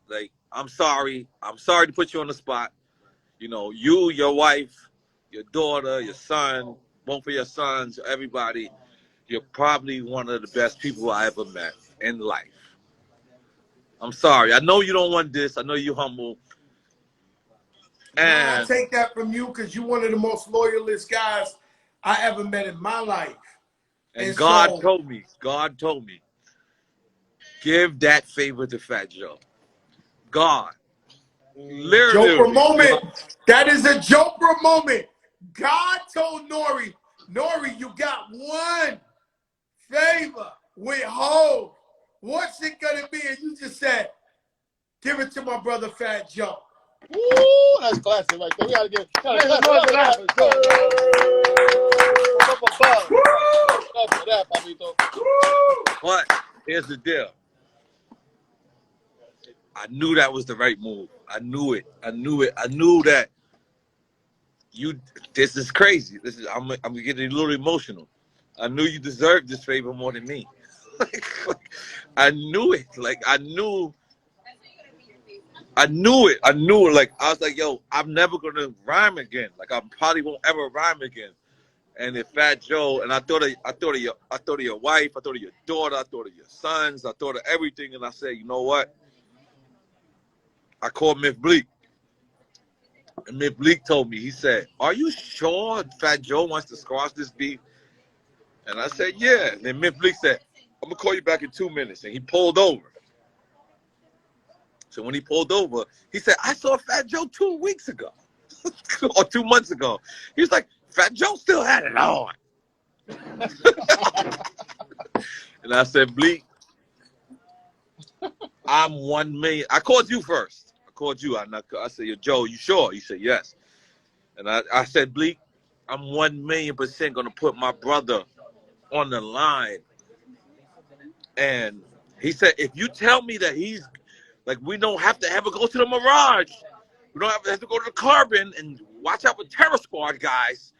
Like, I'm sorry to put you on the spot. You know, you, your wife, your daughter, your son, both of your sons, everybody, you're probably one of the best people I ever met in life. I'm sorry. I know you don't want this. I know you're humble. I take that from you because you're one of the most loyalist guys I ever met in my life. And God told me, give that favor to Fat Joe. God. Literally. Joker moment. That is a Joker moment. God told Nori, you got one favor with Hov. What's it gonna be? And you just said, give it to my brother Fat Joe. Woo, that's classic right there. We gotta get But here's the deal. I knew that was the right move. I knew it. I knew that this is crazy. I'm getting a little emotional. I knew you deserved this favor more than me. I knew it. Like, I knew it. Like, I was like, yo, I'm never gonna rhyme again. Like, I probably won't ever rhyme again. And if Fat Joe, and I thought of your wife, I thought of your daughter, I thought of your sons, I thought of everything, and I said, you know what? I called Myth Bleak. And Myth Bleak told me, he said, are you sure Fat Joe wants to squash this beef? And I said, yeah. And then Myth Bleak said, I'm gonna call you back in 2 minutes. And he pulled over. So when he pulled over, he said, I saw Fat Joe 2 weeks ago. Or 2 months ago. He was like, Fat Joe still had it on. And I said, Bleak, I'm 1 million. I called you first. I called you. I said, yo, Joe, you sure? You said, yes. And I said, Bleak, I'm 1,000,000% going to put my brother on the line. And he said, if you tell me that he's, like, we don't have to ever go to the Mirage. We don't have to go to the Carbon and watch out for Terror Squad guys.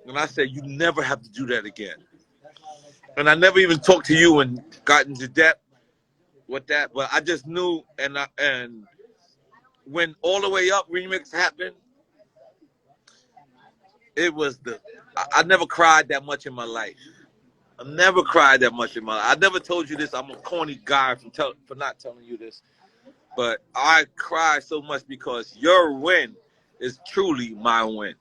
And I said, you never have to do that again. And I never even talked to you and got into depth with that. But I just knew, and when All the Way Up remix happened, it was I never cried that much in my life. I never cried that much in my life. I never told you this. I'm a corny guy for not telling you this. But I cried so much because your win is truly my win.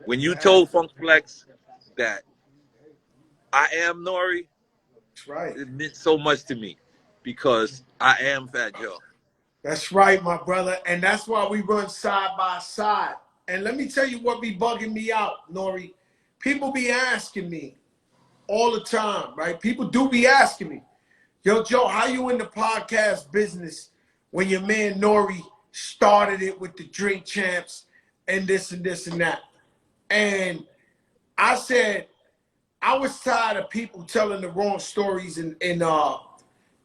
When you told Funk Flex that I am Nori, That's right. it meant so much to me because I am Fat Joe. That's right, my brother. And that's why we run side by side. And let me tell you what be bugging me out, Nori. people be asking me all the time, right? People do be asking me, yo, Joe, how you in the podcast business when your man Nori started it with the Drink Champs and this and this and that? And I said, I was tired of people telling the wrong stories in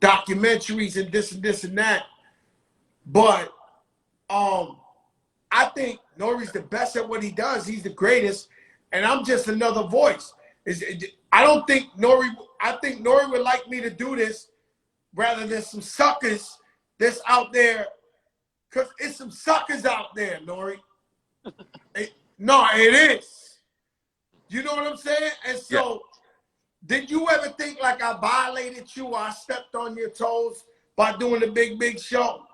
documentaries and this and that. But I think Nori's the best at what he does. He's the greatest, and I'm just another voice. I think Nori would like me to do this rather than some suckers that's out there, because it's some suckers out there, Nori. No, it is. You know what I'm saying? And so, did you ever think like I violated you or I stepped on your toes by doing the big show?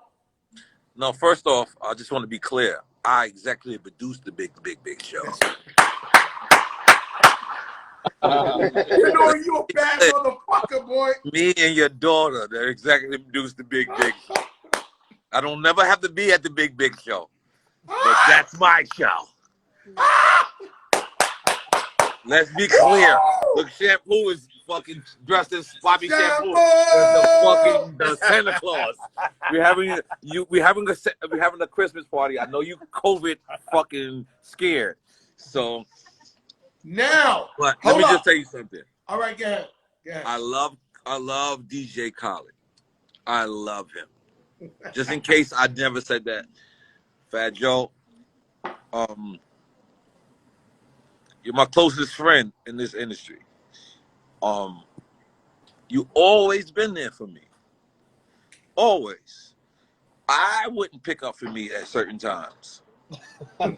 No, first off, I just want to be clear. I executive produced the big show. You know you a bad motherfucker, boy. Me and your daughter, the executive produced the big show. I don't never have to be at the big show, but that's my show. Let's be clear. Look, Shampoo is fucking dressed as Bobby Shampoo. The Santa Claus. We're having a Christmas party. I know you COVID fucking scared. So now, but let me just tell you something. All right, go ahead. I love DJ Khaled. I love him. Just in case I never said that, Fat Joe, you're my closest friend in this industry. You always been there for me. Always. I wouldn't pick up for me at certain times. And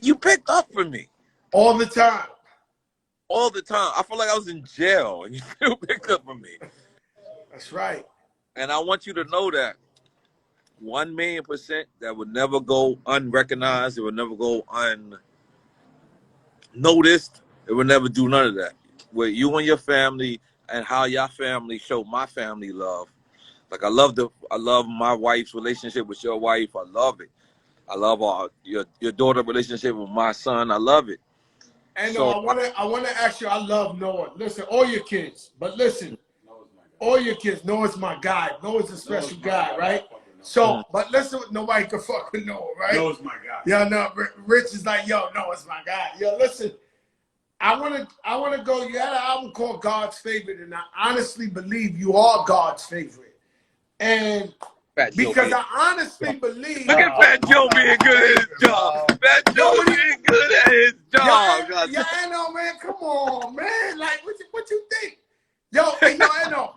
you picked up for me. All the time. All the time. I feel like I was in jail and you still picked up for me. That's right. And I want you to know that 1,000,000% that would never go unrecognized. It would never go unnoticed. It would never do none of that. With you and your family and how your family show my family love. Like I love my wife's relationship with your wife. I love it. I love your daughter relationship with my son. I love it. And so, I wanna ask you, I love Noah. Listen, all your kids, but listen, all your kids, Noah's my guy. Noah's a special guy, right? So, but listen, nobody can fuck with Noah, right? Noah's my guy. Yeah, no, Rich is like, yo, Noah's my guy. Yo, listen, I wanna go. You had an album called God's Favorite, and I honestly believe you are God's favorite. And because I honestly believe. Look at Fat Joe being good at his job. Fat Joe being good at his job. Yeah, I know, man. Come on, man. Like, what you think? Yo, I know.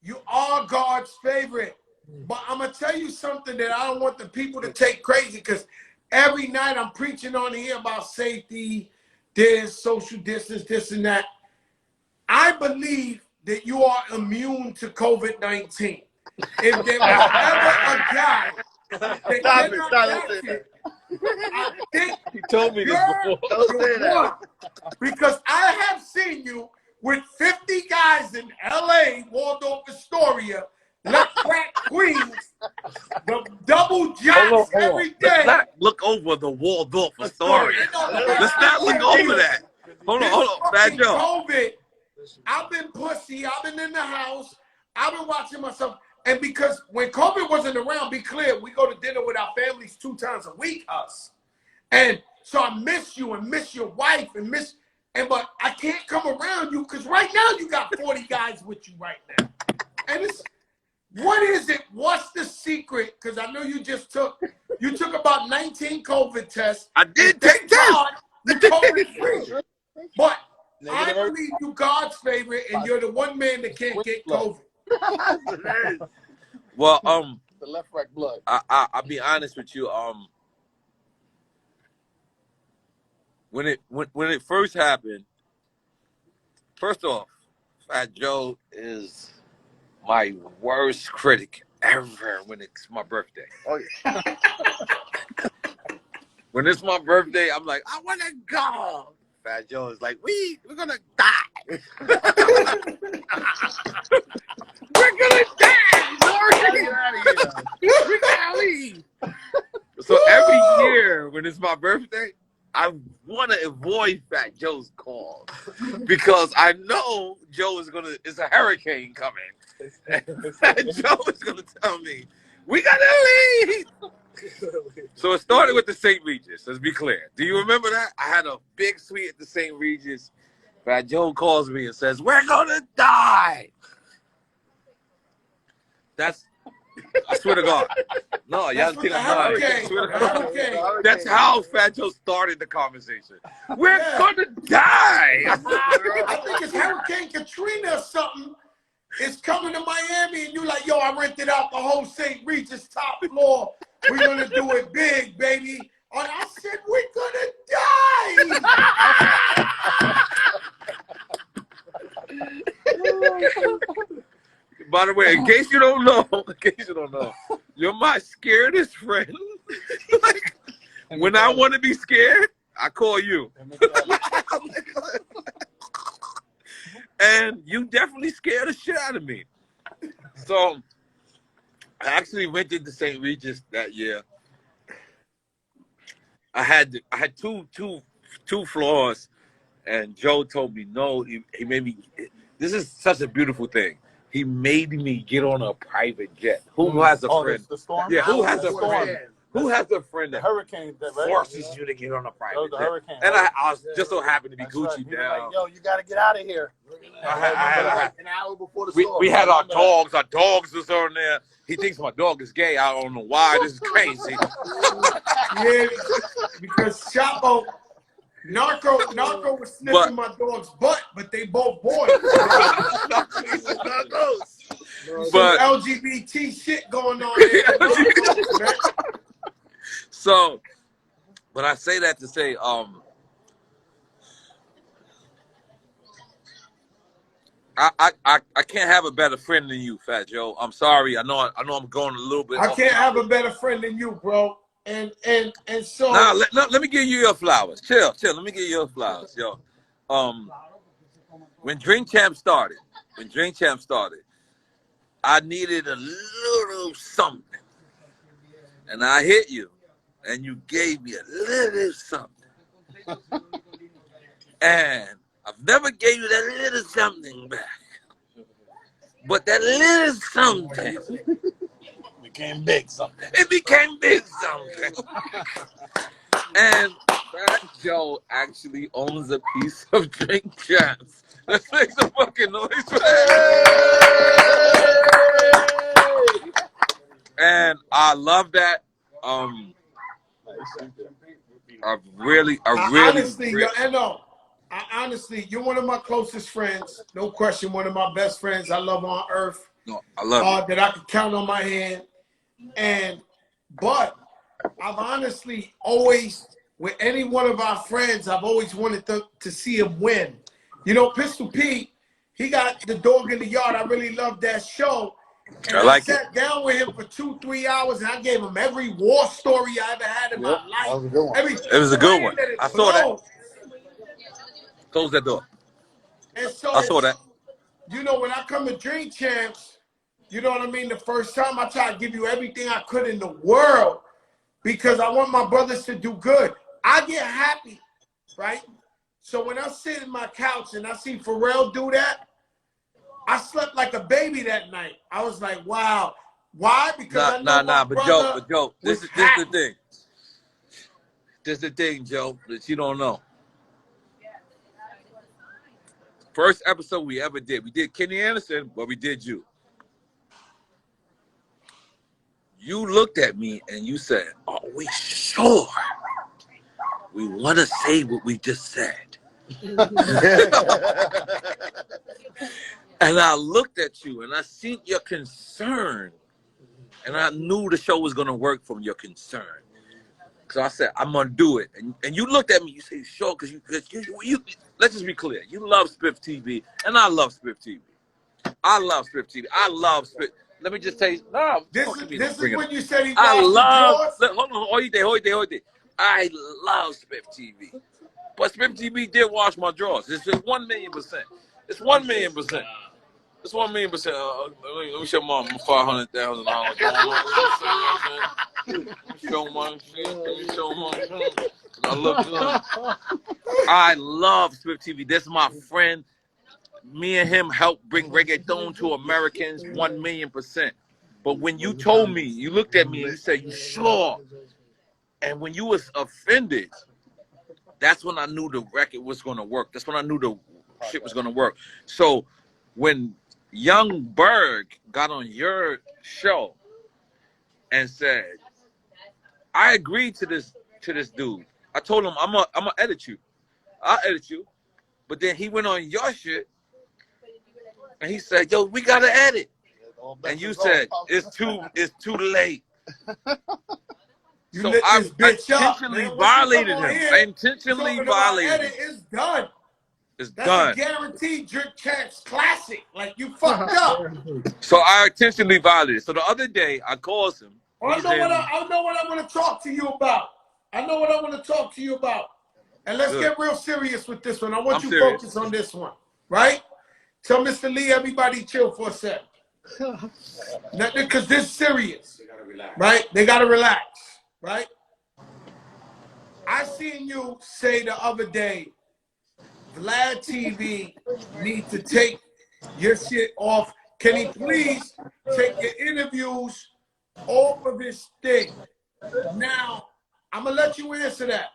You are God's favorite. But I'm going to tell you something that I don't want the people to take crazy, because every night I'm preaching on here about safety, this, social distance, this and that. I believe that you are immune to COVID-19. If there was ever a guy that cannot catch it, I think He told me this before. you're one. Because I have seen you with 50 guys in LA, Waldorf Astoria, Left Crack Queens, the double jobs every day. Let's not look over the Waldorf Astoria. Let's not look over that. Hold on, Fat Joe. COVID, I've been pussy. I've been in the house. I've been watching myself. And because when COVID wasn't around, be clear, we go to dinner with our families 2 times a week, us. And so I miss you and miss your wife but I can't come around you because right now you got 40 guys with you right now. And what is it? What's the secret? Because I know you took about 19 COVID tests. I did take tests. COVID-free. But I believe you God's favorite, and you're the one man that can't get COVID. Well, the left right blood. I'll be honest with you. When it first happened, first off, Fat Joe is my worst critic ever when it's my birthday. Oh yeah. When it's my birthday, I'm like, I want to go. Fat Joe is like, we're gonna die. We're gonna die. We're gonna leave. So every year when it's my birthday, I want to avoid Fat Joe's calls because I know Joe is it's a hurricane coming. And Fat Joe is gonna tell me, we gotta leave. So it started with the St. Regis, let's be clear. Do you remember that? I had a big suite at the St. Regis. Fat Joe calls me and says, we're gonna die. I swear to God. No, y'all think I'm lying. I swear to God. That's how Fat Joe started the conversation. We're gonna die. I think it's Hurricane Katrina or something. It's coming to Miami, and you like, yo, I rented out the whole St. Regis top floor. We're gonna do it big, baby. And I said, we're gonna die. By the way, in case you don't know, you're my scaredest friend. Like, when I want to be scared, I call you. And you definitely scared the shit out of me. So I actually rented the St. Regis that year. I had two floors, and Joe told me no. He made me. This is such a beautiful thing. He made me get on a private jet. Who has a friend? The storm? Yeah, who has a storm? friend? Who has a friend that Hurricane that forces you to get on a private the jet? hurricane. And I was just so happy to be That's Gucci right. down. Like, yo, you got to get out of here. I had an hour before the storm. we had our dogs. Our dogs was on there. He thinks my dog is gay. I don't know why. This is crazy. Yeah, because Chapo, Narco was sniffing my dog's butt, but they both boys. But LGBT shit going on there. So, but I say that to say, I can't have a better friend than you, Fat Joe. I'm sorry. I know I'm going a little bit. I can't have a better friend than you, bro. And so now let me give you your flowers. Chill. Let me give you your flowers, yo. When Drink Champ started, I needed a little something, and I hit you, and you gave me a little something, and I've never gave you that little something back, but that little something became big something. It became big something. And Fat Joe actually owns a piece of Drink Chapms. Let's make some fucking noise for that. And I love that. I really honestly, you're one of my closest friends. No question, one of my best friends I love on earth. No, I love that I could count on my hand. But I've honestly always, with any one of our friends, I've always wanted to see him win. You know, Pistol Pete, he got The Dog in the Yard. I really loved that show. And I sat down with him for 2-3 hours, and I gave him every war story I ever had in my life. That was a good one. It was a good one. I saw that. Close that door. And so, I saw that. You know, when I come to Drink Champs, you know what I mean? The first time I try to give you everything I could in the world because I want my brothers to do good. I get happy, right? So when I sit in my couch and I see Pharrell do that, I slept like a baby that night. I was like, wow. Why? Because but Joe, this is the thing. This is the thing, Joe, that you don't know. First episode we ever did. We did Kenny Anderson, but we did you. You looked at me and you said, are we sure we want to say what we just said? And I looked at you and I seen your concern. And I knew the show was going to work from your concern. So I said, I'm going to do it. And you looked at me, you say, sure, because you let's just be clear. You love Spiff TV, and I love Spiff TV. I love Spiff TV. I love Spiff. Let me just tell you, this is when you said he hold on, oite. I love Spiff TV. But Spiff TV did wash my drawers. It's just 1,000,000%. It's 1,000,000%. That's 1,000,000%. Let me show my $500,000 going on. Let me show my shit. Let me show my shit. I look good. I love Swift TV. This is my friend. Me and him helped bring reggaeton to Americans 1,000,000%. But when you told me, you looked at me and you said, "You sure?" And when you was offended, that's when I knew the record was going to work. That's when I knew the shit was going to work. So when Young Berg got on your show and said, "I agreed to this dude," I told him, "I'm gonna edit you. I'll edit you." But then he went on your shit and he said, "Yo, we gotta edit." And you said, "It's too late." You So lit I this bitch up, intentionally man. Once you come violated on him. here, I intentionally talking about violated edit, him. it's done. It's That's a done. guaranteed Drink Champs classic. Like, you fucked up. So I intentionally violated. So the other day I calls him. I know what I want to talk to you about. I know what I want to talk to you about. And let's get real serious with this one. I want you to focus on this one, right? Tell Mr. Lee, everybody chill for a second. Because this is serious, right? They got to relax, right? I seen you say the other day, Vlad TV need to take your shit off. Can he please take your interviews off of his thing? Now, I'm going to let you answer that.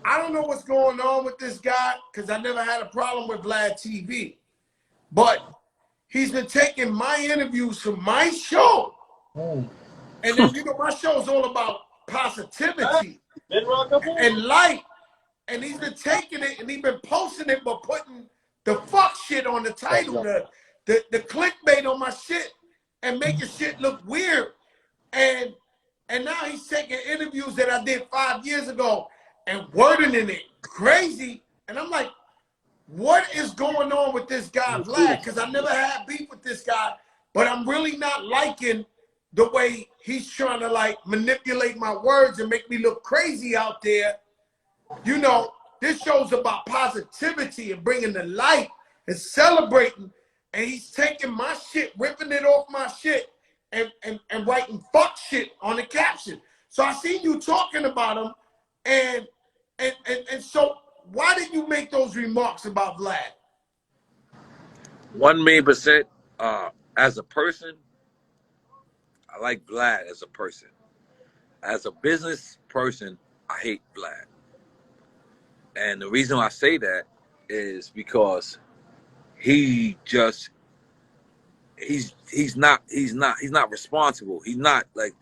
I don't know what's going on with this guy because I never had a problem with Vlad TV. But he's been taking my interviews from my show. And then, you know, my show is all about positivity and light. And he's been taking it and he's been posting it but putting the fuck shit on the title, the clickbait on my shit and making shit look weird. And now he's taking interviews that I did 5 years ago and wording in it crazy. And I'm like, what is going on with this guy, Vlad? Because I never had beef with this guy, but I'm really not liking the way he's trying to like manipulate my words and make me look crazy out there. You know, this show's about positivity and bringing the light and celebrating. And he's taking my shit, ripping it off my shit and writing fuck shit on the caption. So I seen you talking about him and so why did you make those remarks about Vlad? 1,000,000%. As a person, I like Vlad as a person. As a business person, I hate Vlad. And the reason I say that is because he's not responsible. He's not like,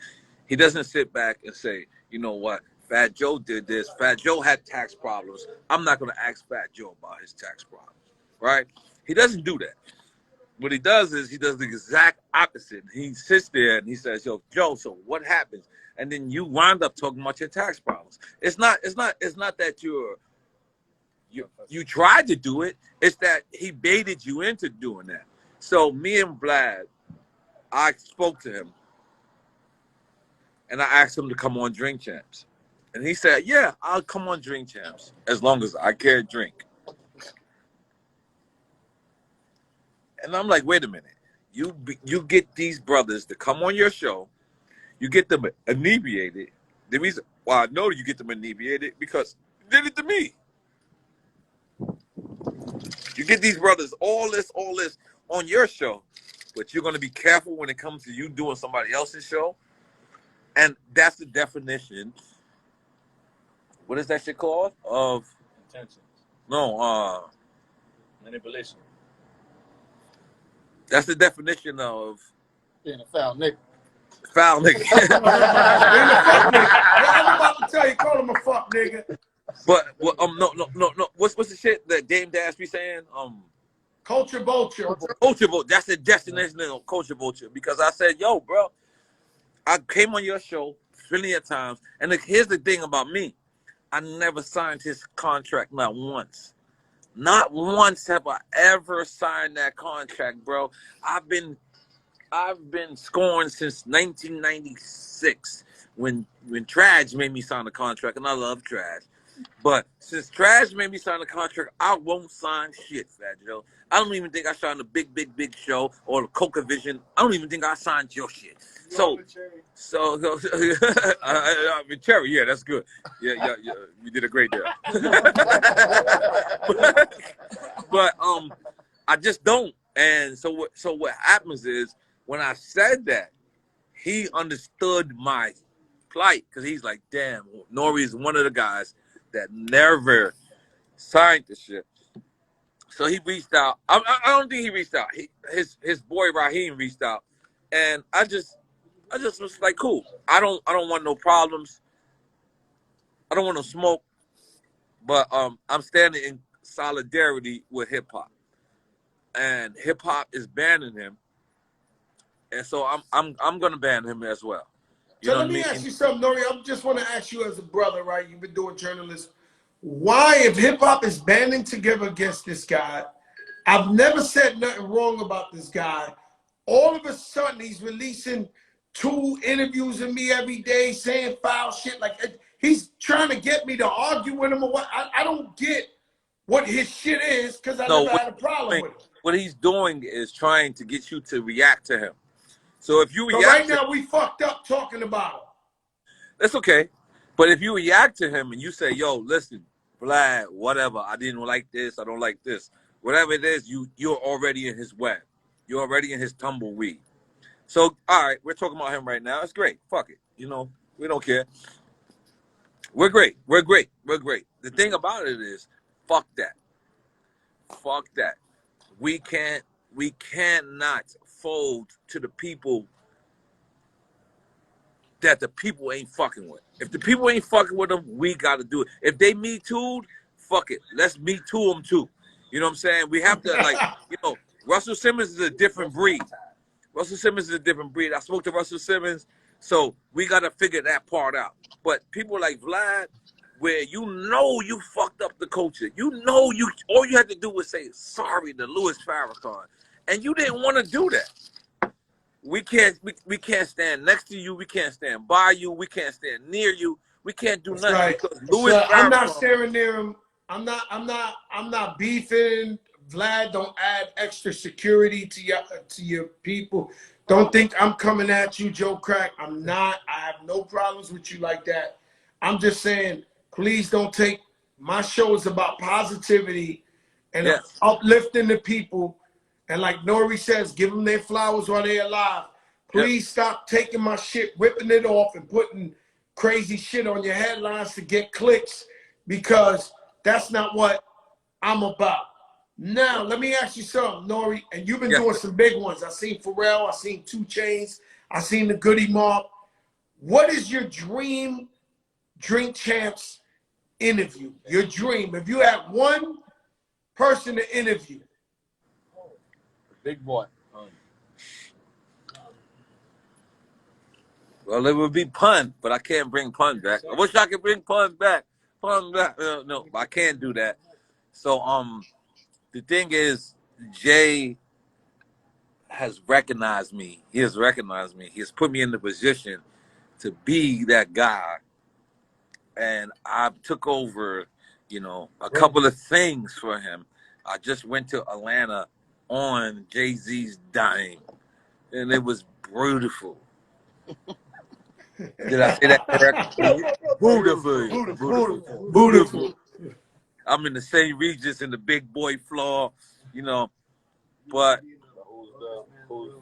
he doesn't sit back and say, "You know what, Fat Joe did this. Fat Joe had tax problems. I'm not going to ask Fat Joe about his tax problems." Right? He doesn't do that. What he does is he does the exact opposite. He sits there and he says, "Yo, Joe, so what happens?" And then you wind up talking about your tax problems. It's not that you tried to do it. It's that he baited you into doing that. So me and Vlad, I spoke to him and I asked him to come on Drink Champs. And he said, "Yeah, I'll come on Drink Champs as long as I can't drink." And I'm like, wait a minute. You get these brothers to come on your show. You get them inebriated. The reason why I know you get them inebriated because you did it to me. You get these brothers all this on your show, but you're going to be careful when it comes to you doing somebody else's show. And that's the definition. What is that shit called? Of Intentions. No, Manipulation. that's the definition of Being a foul nigga. foul nigga. Being a fuck nigga. Yeah, I was about to tell you, call him a fuck nigga. But no. What's the shit that Dame Dash be saying? Culture vulture. Culture vulture. That's the destination of culture vulture. Because I said, "Yo, bro, I came on your show plenty of times, and here's the thing about me: I never signed his contract, not once. Not once have I ever signed that contract, bro. I've been scoring since 1996 when Trash made me sign a contract, and I love Trash. But since Trash made me sign a contract, I won't sign shit, Fat Joe. I don't even think I signed a big show or the Coca Vision. I don't even think I signed your shit. So I mean, Cherry, yeah, that's good. Yeah, you did a great job. but I just don't. And so what happens is when I said that, he understood my plight because he's like, damn, Nori is one of the guys that never signed the shit. So he reached out. I don't think he reached out. His boy Raheem reached out, and I just was like, cool. I don't want no problems. I don't want no smoke. But I'm standing in solidarity with hip hop, and hip hop is banning him, and so I'm gonna ban him as well. So let me ask you something, Nori. I just want to ask you as a brother, right? You've been doing journalism. Why, if hip hop is banding together against this guy, I've never said nothing wrong about this guy. All of a sudden, he's releasing 2 interviews of me every day saying foul shit. Like, he's trying to get me to argue with him or what? I don't get what his shit is because I never had a problem with it. What he's doing is trying to get you to react to him. So if you react, right now we fucked up talking about him. That's okay. But if you react to him and you say, yo, listen, Vlad, whatever, I didn't like this, I don't like this. Whatever it is, you're already in his web. You're already in his tumbleweed. So, all right, we're talking about him right now. It's great. Fuck it. You know, we don't care. We're great. We're great. We're great. The thing about it is, fuck that. Fuck that. We cannot fold to the people that the people ain't fucking with. If the people ain't fucking with them, we got to do it. If they Me Too'd, fuck it. Let's Me Too them too. You know what I'm saying? We have to, like, you know, Russell Simmons is a different breed. Russell Simmons is a different breed. I spoke to Russell Simmons, so we got to figure that part out. But people like Vlad, where you know you fucked up the culture. You know all you had to do was say sorry to Louis Farrakhan. And you didn't want to do that. We can't stand next to you. We can't stand by you. We can't stand near you. We can't do nothing right. because Louis Farrakhan. I'm not staring near him. I'm not beefing. Vlad, don't add extra security to your people. Don't think I'm coming at you, Joe Crack. I'm not. I have no problems with you like that. I'm just saying, please don't take my show is about positivity and uplifting the people. And like Nori says, give them their flowers while they're alive. Please stop taking my shit, ripping it off, and putting crazy shit on your headlines to get clicks, because that's not what I'm about. Now, let me ask you something, Nori, and you've been doing some big ones. I seen Pharrell, I seen 2 Chainz, I seen the Goody Mob. What is your dream Drink Champs interview? Your dream. If you had one person to interview. Big boy. Well, it would be Pun, but I can't bring Pun back. I wish I could bring Pun back. No, I can't do that. So, the thing is, Jay has recognized me. He has recognized me. He has put me in the position to be that guy. And I took over, you know, a couple of things for him. I just went to Atlanta on Jay-Z's dime, and it was beautiful. Did I say that correctly? Beautiful. I'm in the same Regis in the big boy floor, you know, but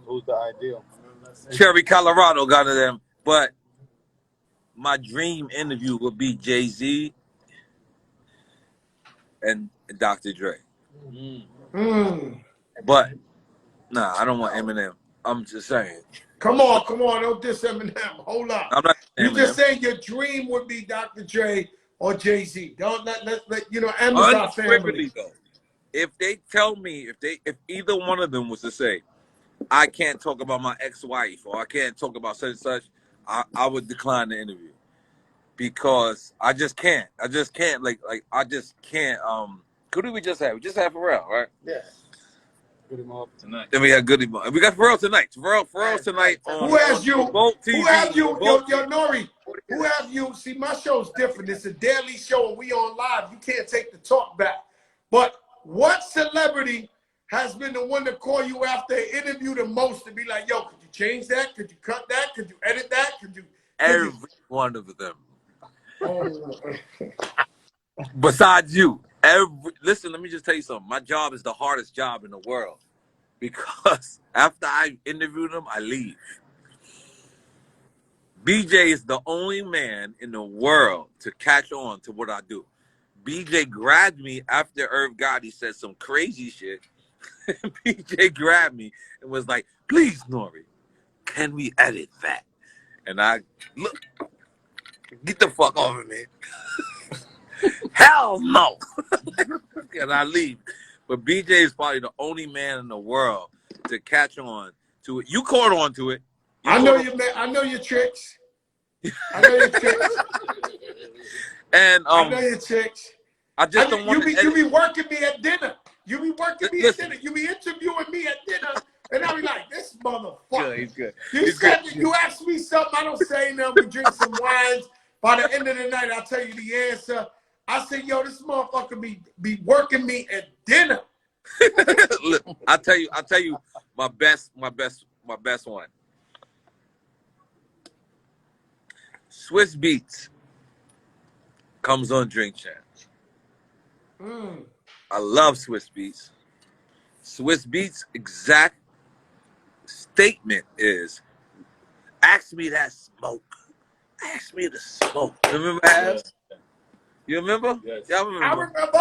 Who's the ideal? Cherry, Colorado got to them. But my dream interview would be Jay-Z and Dr. Dre. But nah, I don't want Eminem. I'm just saying. Come on, don't diss Eminem. Hold up. I'm not you just saying your dream would be Dr. Dre or Jay-Z. Don't let you know, M's our family. Though, if they tell me, if either one of them was to say, I can't talk about my ex-wife or I can't talk about such and such, I would decline the interview. Because I just can't. I just can't. Like I just can't. Who did we just have? We just had Pharrell, right? Yeah. Goody Mob tonight. Then we had Goody Mob. We got Pharrell tonight. Pharrell tonight on Who has you? TV, who have you? Yo, Nori. Who have you? See, my show's different. It's a daily show, and we on live. You can't take the talk back. But what celebrity has been the one to call you after an interview the most to be like, yo, could you change that? Could you cut that? Could you edit that? Could you? Every one of them. Oh. Besides you, listen, let me just tell you something. My job is the hardest job in the world because after I interview them, I leave. BJ is the only man in the world to catch on to what I do. BJ grabbed me after Irv Gotti said some crazy shit. BJ grabbed me and was like, please, Nori, can we edit that? And I, look, get the fuck off of me. Hell no. And I leave. But BJ is probably the only man in the world to catch on to it. You caught on to it. I know you, man. I know your tricks. I know your tricks. And I know your tricks. I just don't want to. You be working me at dinner. You be working me at dinner. You be interviewing me at dinner, and I be like, this motherfucker. Good, he's good. You ask me something, I don't say nothing. We drink some wines. By the end of the night, I'll tell you the answer. I say, yo, this motherfucker be working me at dinner. Look, I'll tell you my best one. Swiss Beats comes on Drink Champs. I love Swiss Beats. Swiss Beats' exact statement is, ask me that smoke. Ask me the smoke. Remember, Abs? You remember? Yes. Y'all remember? I remember.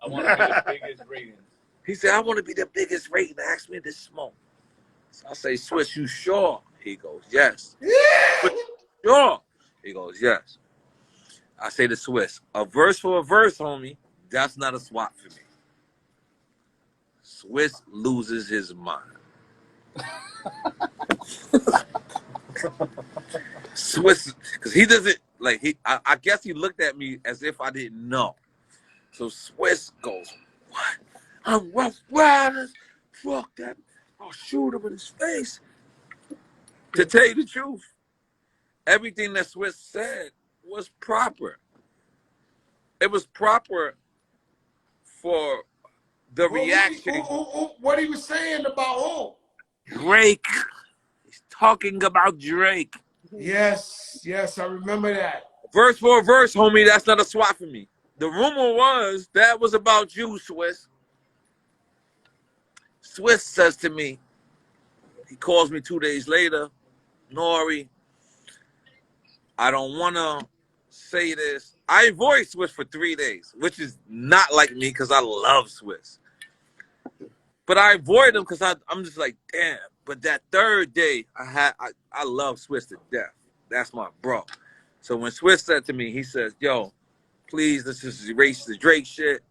I want to be the biggest ratings. He said, I want to be the biggest rating. Ask me the smoke. So I say, Swiss, you sure? He goes, yes. Yeah. Sure? He goes, yes. I say to Swiss, a verse for a verse, homie, that's not a swap for me. Swiss loses his mind. Swiss, because he doesn't, like, I guess he looked at me as if I didn't know. So Swiss goes, what? I'm Rough Riders? Fuck that. I'll shoot him in his face. To tell you the truth, everything that Swiss said was proper. It was proper for the reaction. What he was saying about who? Drake. He's talking about Drake. Yes, I remember that. Verse for a verse, homie, that's not a swap for me. The rumor was that was about you, Swiss. Swiss says to me, he calls me 2 days later, Nori, I don't want to say this. I avoid Swiss for 3 days, which is not like me because I love Swiss. But I avoid him because I'm just like, damn. But that third day, I love Swiss to death. That's my bro. So when Swiss said to me, he says, yo, please, let's just erase the Drake shit.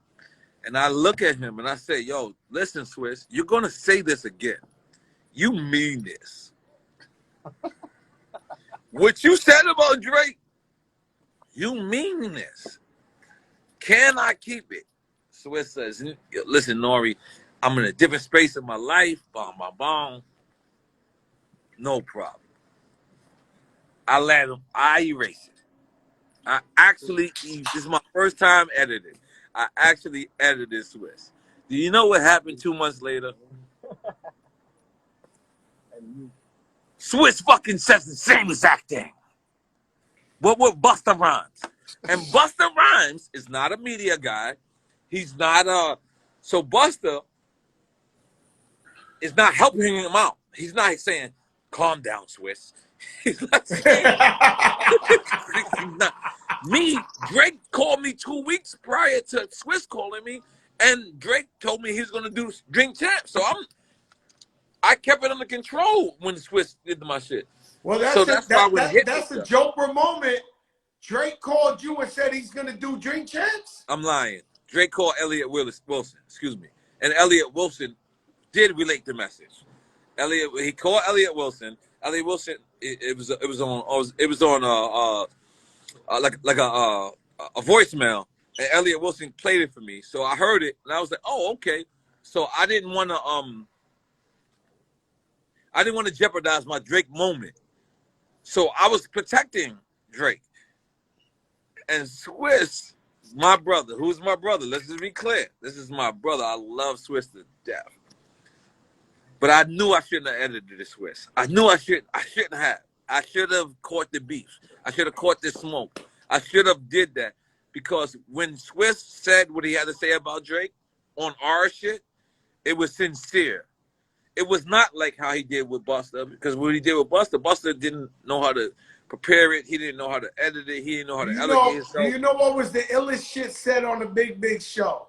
And I look at him and I say, yo, listen, Swiss, you're going to say this again. You mean this. What you said about Drake, you mean this. Can I keep it? Swiss says, listen, Nori, I'm in a different space in my life. Boom. No problem. I let him. I erase it. I actually, this is my first time editing. I actually edited Swiss. Do you know what happened 2 months later? Swiss fucking says the same exact thing. What with Busta Rhymes? And Busta Rhymes is not a media guy. He's not so Busta is not helping him out. He's not saying, calm down, Swiss. He's not saying he's not. Me, Drake called me 2 weeks prior to Swiss calling me, and Drake told me he's gonna do Drink Champs. So I kept it under control when Swiss did my shit. Well, that's a Joker moment. Drake called you and said he's gonna do Drink Champs? I'm lying. Drake called Elliot Wilson, excuse me. And Elliot Wilson did relate the message. He called Elliot Wilson. Elliot Wilson, it was on a voicemail, and Elliot Wilson played it for me. So I heard it, and I was like, oh, okay. So I didn't want to jeopardize my Drake moment. So I was protecting Drake. And Swiss, my brother, who's my brother, let's just be clear. This is my brother. I love Swiss to death. But I knew I shouldn't have edited the Swiss. I knew I shouldn't have. I should have caught the beef. I should have caught the smoke. I should have did that. Because when Swiss said what he had to say about Drake on our shit, it was sincere. It was not like how he did with Busta. Because what he did with Busta, Busta didn't know how to prepare it. He didn't know how to edit it. He didn't know how to elevate himself. Do you know what was the illest shit said on the Big Show?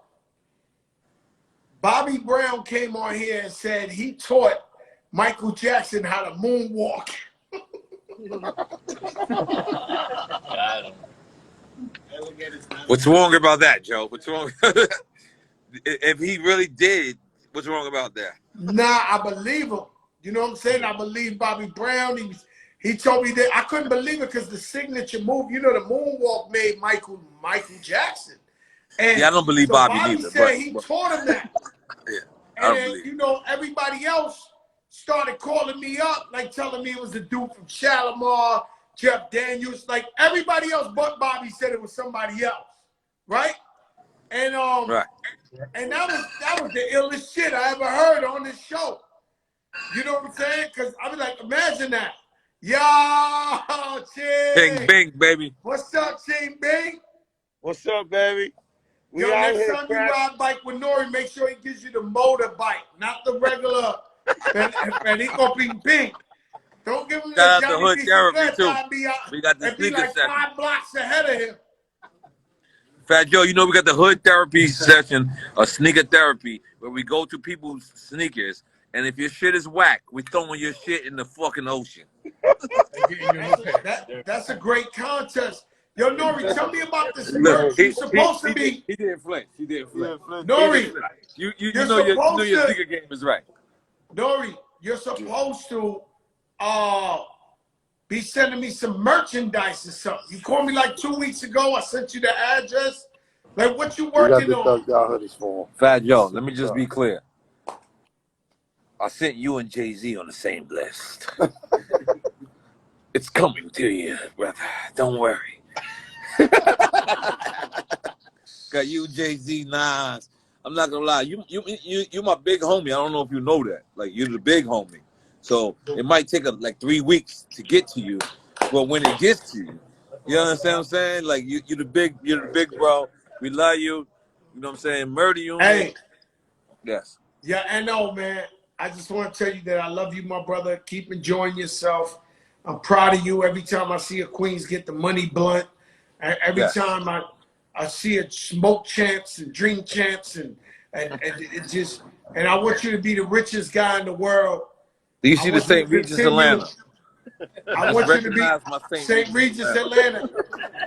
Bobby Brown came on here and said he taught Michael Jackson how to moonwalk. What's wrong about that, Joe? What's wrong? If he really did, what's wrong about that? Nah, I believe him. You know what I'm saying? I believe Bobby Brown. He told me that. I couldn't believe it because the signature move, you know, the moonwalk made Michael Jackson. And yeah, I don't believe so Bobby Bobby neither. Said he taught him that. Yeah, and then, you know, everybody else started calling me up, like telling me it was the dude from Shalimar, Jeff Daniels. Like everybody else but Bobby said it was somebody else, right? And right. And that was the illest shit I ever heard on this show. You know what I'm saying? Because I was like, imagine that. Yo, Ching. Bing, bing, baby. What's up, Ching Bing? What's up, baby? Yo, next time you ride bike with Nori, make sure he gives you the motorbike, not the regular. and he gonna be pink. Don't give him Shout the out to Johnny Hood Piece Therapy, of too. We got the and be sneaker like section. 5 blocks ahead of him. Fat Joe, you know we got the Hood Therapy session, or sneaker therapy, where we go to people's sneakers, and if your shit is whack, we throwing your shit in the fucking ocean. That's a great contest. Yo, Nori, tell me about this merch. You're supposed to be. He didn't flinch. He didn't flinch. Nori, you know your sneaker game is right. Nori, you're supposed to be sending me some merchandise or something. You called me like 2 weeks ago. I sent you the address. Like, what you working on? Fat Joe, let me just be clear. I sent you and Jay-Z on the same list. It's coming to you, brother. Don't worry. Got you, Jay-Z, Nas. I'm not gonna lie. You my big homie. I don't know if you know that. Like, you're the big homie. So it might take like 3 weeks to get to you, but when it gets to you, you understand what I'm saying? Like you're the big bro. We love you. You know what I'm saying? Murder you. Hey. Yes. Yeah, I know, man. I just want to tell you that I love you, my brother. Keep enjoying yourself. I'm proud of you. Every time I see a Queens get the money blunt, every time I see a smoke champs and drink champs and it just, and I want you to be the richest guy in the world. Do you see the St. Regis Atlanta? I want you to be St. Regis Atlanta.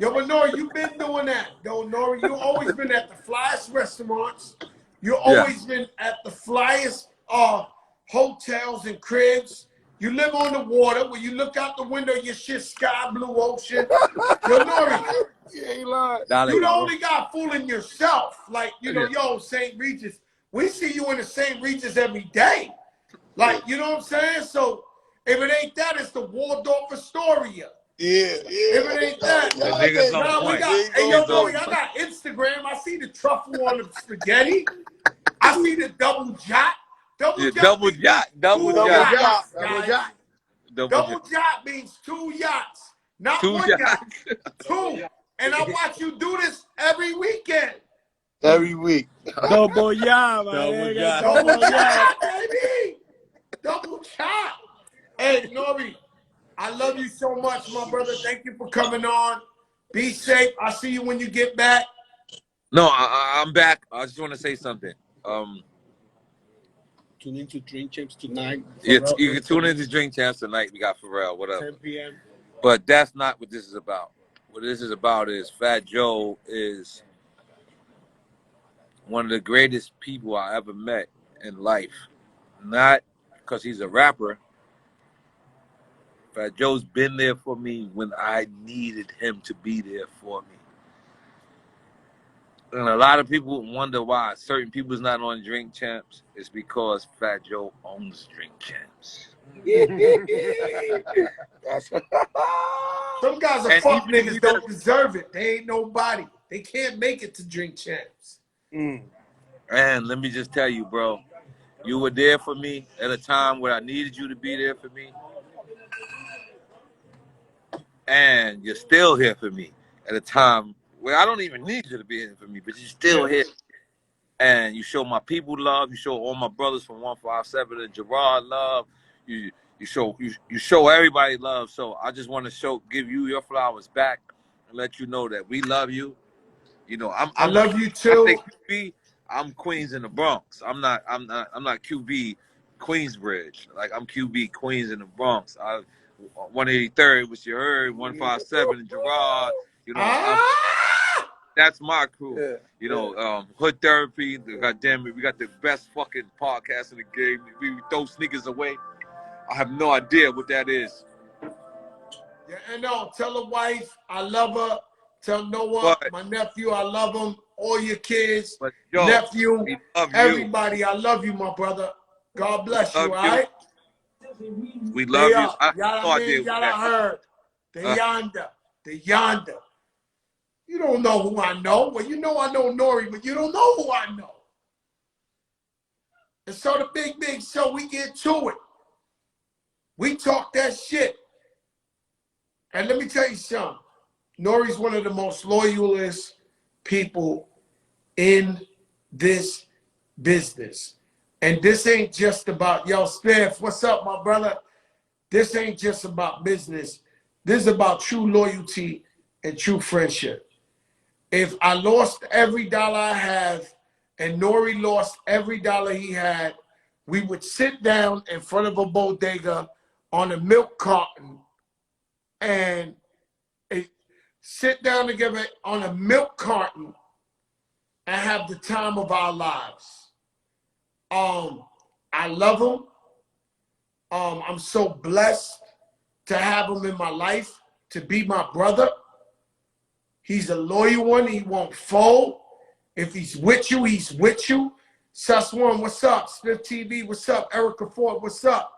Yo, but Nori, you've been doing that. Yo, Nori, you've always been at the flyest restaurants. You've always been at the flyest hotels and cribs. You live on the water. When you look out the window, your shit sky blue ocean. Yo, Nori, You ain't lying. you the only guy fooling yourself. Like, you know, yo, St. Regis. We see you in the St. Regis every day. Like, you know what I'm saying? So if it ain't that, it's the Waldorf Astoria. Yeah. If it ain't that, hey, yo, Nori, I got Instagram. I see the truffle on the spaghetti. I see the double jot. Double jot means 2 yachts, not 1 yacht. 2. And I watch you do this every weekend. Every week. Double yacht, Double jot, baby. Double jot. Hey, Nori, I love you so much, my brother. Thank you for coming on. Be safe. I'll see you when you get back. No, I'm back. I just want to say something. Tune into Drink Champs tonight. You can tune into Drink Champs tonight. We got Pharrell, whatever. 10 p.m. But that's not what this is about. What this is about is Fat Joe is one of the greatest people I ever met in life. Not because he's a rapper. Fat Joe's been there for me when I needed him to be there for me. And a lot of people wonder why certain people's not on Drink Champs. It's because Fat Joe owns Drink Champs. Some guys are fuck niggas don't deserve it. They ain't nobody. They can't make it to Drink Champs. And let me just tell you, bro, You were there for me at a time where I needed you to be there for me. And you're still here for me at a time where I don't even need you to be here for me, but you're still here. And you show my people love. You show all my brothers from 157 and Gerard love. You show everybody love. So I just want to give you your flowers back and let you know that we love you. You know, I love you I say too. QB, I'm Queens in the Bronx. I'm not QB Queensbridge. Like I'm QB Queens in the Bronx. 183rd, which you heard, 157 and Gerard. You know, that's my crew. Yeah, You know, Hood Therapy. Goddamn it, we got the best fucking podcast in the game. We throw sneakers away. I have no idea what that is. Yeah, and no, tell the wife I love her. Tell Noah, But my nephew, I love him. All your kids, yo, nephew, we love everybody, I love you, my brother. God bless you, all right? We love you. I have Y'all no idea what that is. heard. The yonder. You don't know who I know. Well, you know I know Nori, but you don't know who I know. And so the big show, we get to it. We talk that shit. And let me tell you something. Nori's one of the most loyalest people in this business. And this ain't just about, yo, Spiff, what's up, my brother? This ain't just about business. This is about true loyalty and true friendship. If I lost every dollar I have and Nori lost every dollar he had, we would sit down in front of a bodega on a milk carton and sit down together on a milk carton and have the time of our lives. I love him. I'm so blessed to have him in my life, to be my brother. He's a loyal one. He won't fold. If he's with you, he's with you. Sus1, what's up? Smith TV, what's up? Erica Ford, what's up?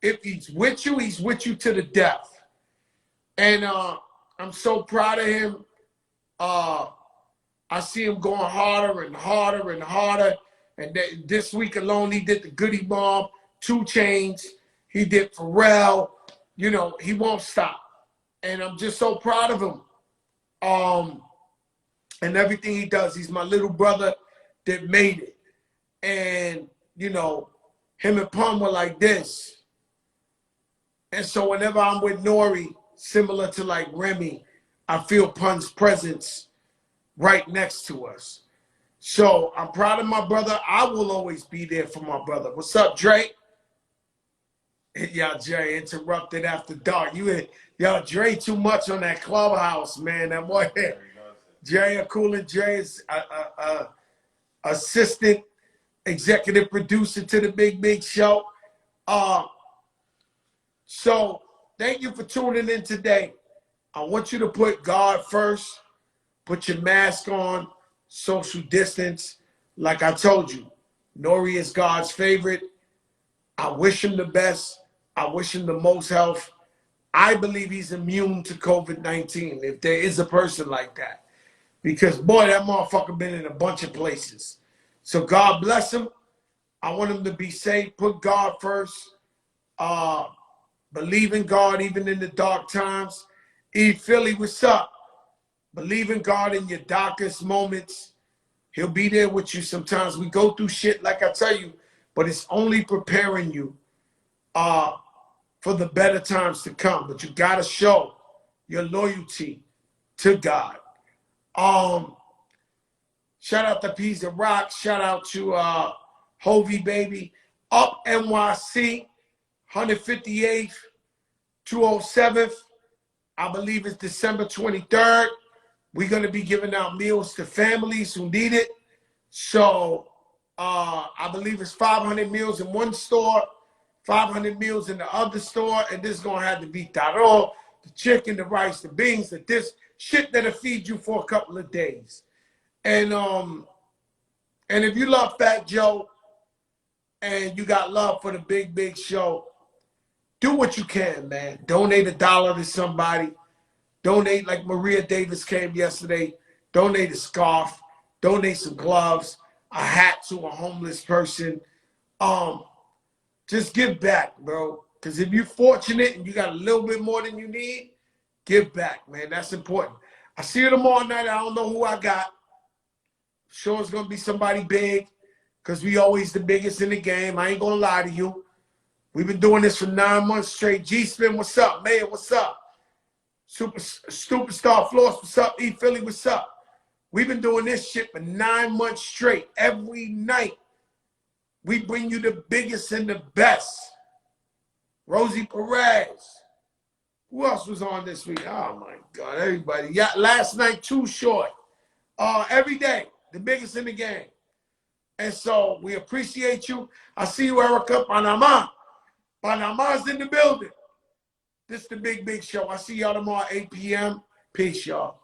If he's with you to the death. And I'm so proud of him. I see him going harder and harder and harder. And this week alone, he did the Goody Mob, 2 Chainz. He did Pharrell. You know, he won't stop. And I'm just so proud of him. And everything he does. He's my little brother that made it. And, you know, him and Pun were like this. And so whenever I'm with Nori, similar to like Remy, I feel Pun's presence right next to us. So I'm proud of my brother. I will always be there for my brother. What's up, Dre? Y'all, Dre interrupted after dark. Y'all, Dre too much on that Clubhouse, man. That boy, Dre, Cool Dre is assistant executive producer to the Big Show. So thank you for tuning in today. I want you to put God first. Put your mask on, social distance. Like I told you, Nori is God's favorite. I wish him the best. I wish him the most health. I believe he's immune to COVID-19, if there is a person like that. Because, boy, that motherfucker been in a bunch of places. So God bless him. I want him to be safe. Put God first. Believe in God even in the dark times. E. Philly, what's up? Believe in God in your darkest moments. He'll be there with you sometimes. We go through shit, like I tell you, but it's only preparing you for the better times to come. But you got to show your loyalty to God. Shout out to Pizza Rock. Shout out to Hovey Baby. Up NYC, 158th, 207th. I believe it's December 23rd. We're going to be giving out meals to families who need it. So I believe it's 500 meals in one store, 500 meals in the other store, and this is going to have to be taro, the chicken, the rice, the beans, this shit that'll feed you for a couple of days. And if you love Fat Joe and you got love for the Big Show, do what you can, man. Donate $1 to somebody. Donate like Maria Davis came yesterday. Donate a scarf. Donate some gloves, a hat to a homeless person. Just give back, bro. Because if you're fortunate and you got a little bit more than you need, give back, man. That's important. I see you tomorrow night. I don't know who I got. Sure it's gonna be somebody big, because we always the biggest in the game. I ain't gonna lie to you. We've been doing this for 9 months straight. G-Spin, what's up? Mayor, what's up? Superstar Floss, what's up? E Philly, what's up? We've been doing this shit for 9 months straight. Every night, we bring you the biggest and the best. Rosie Perez. Who else was on this week? Oh, my God, everybody. Yeah, last night, Too Short. Every day, the biggest in the game. And so we appreciate you. I see you, Erica. Panama. Panama's in the building. This is the big show. I see y'all tomorrow, 8 p.m. Peace, y'all.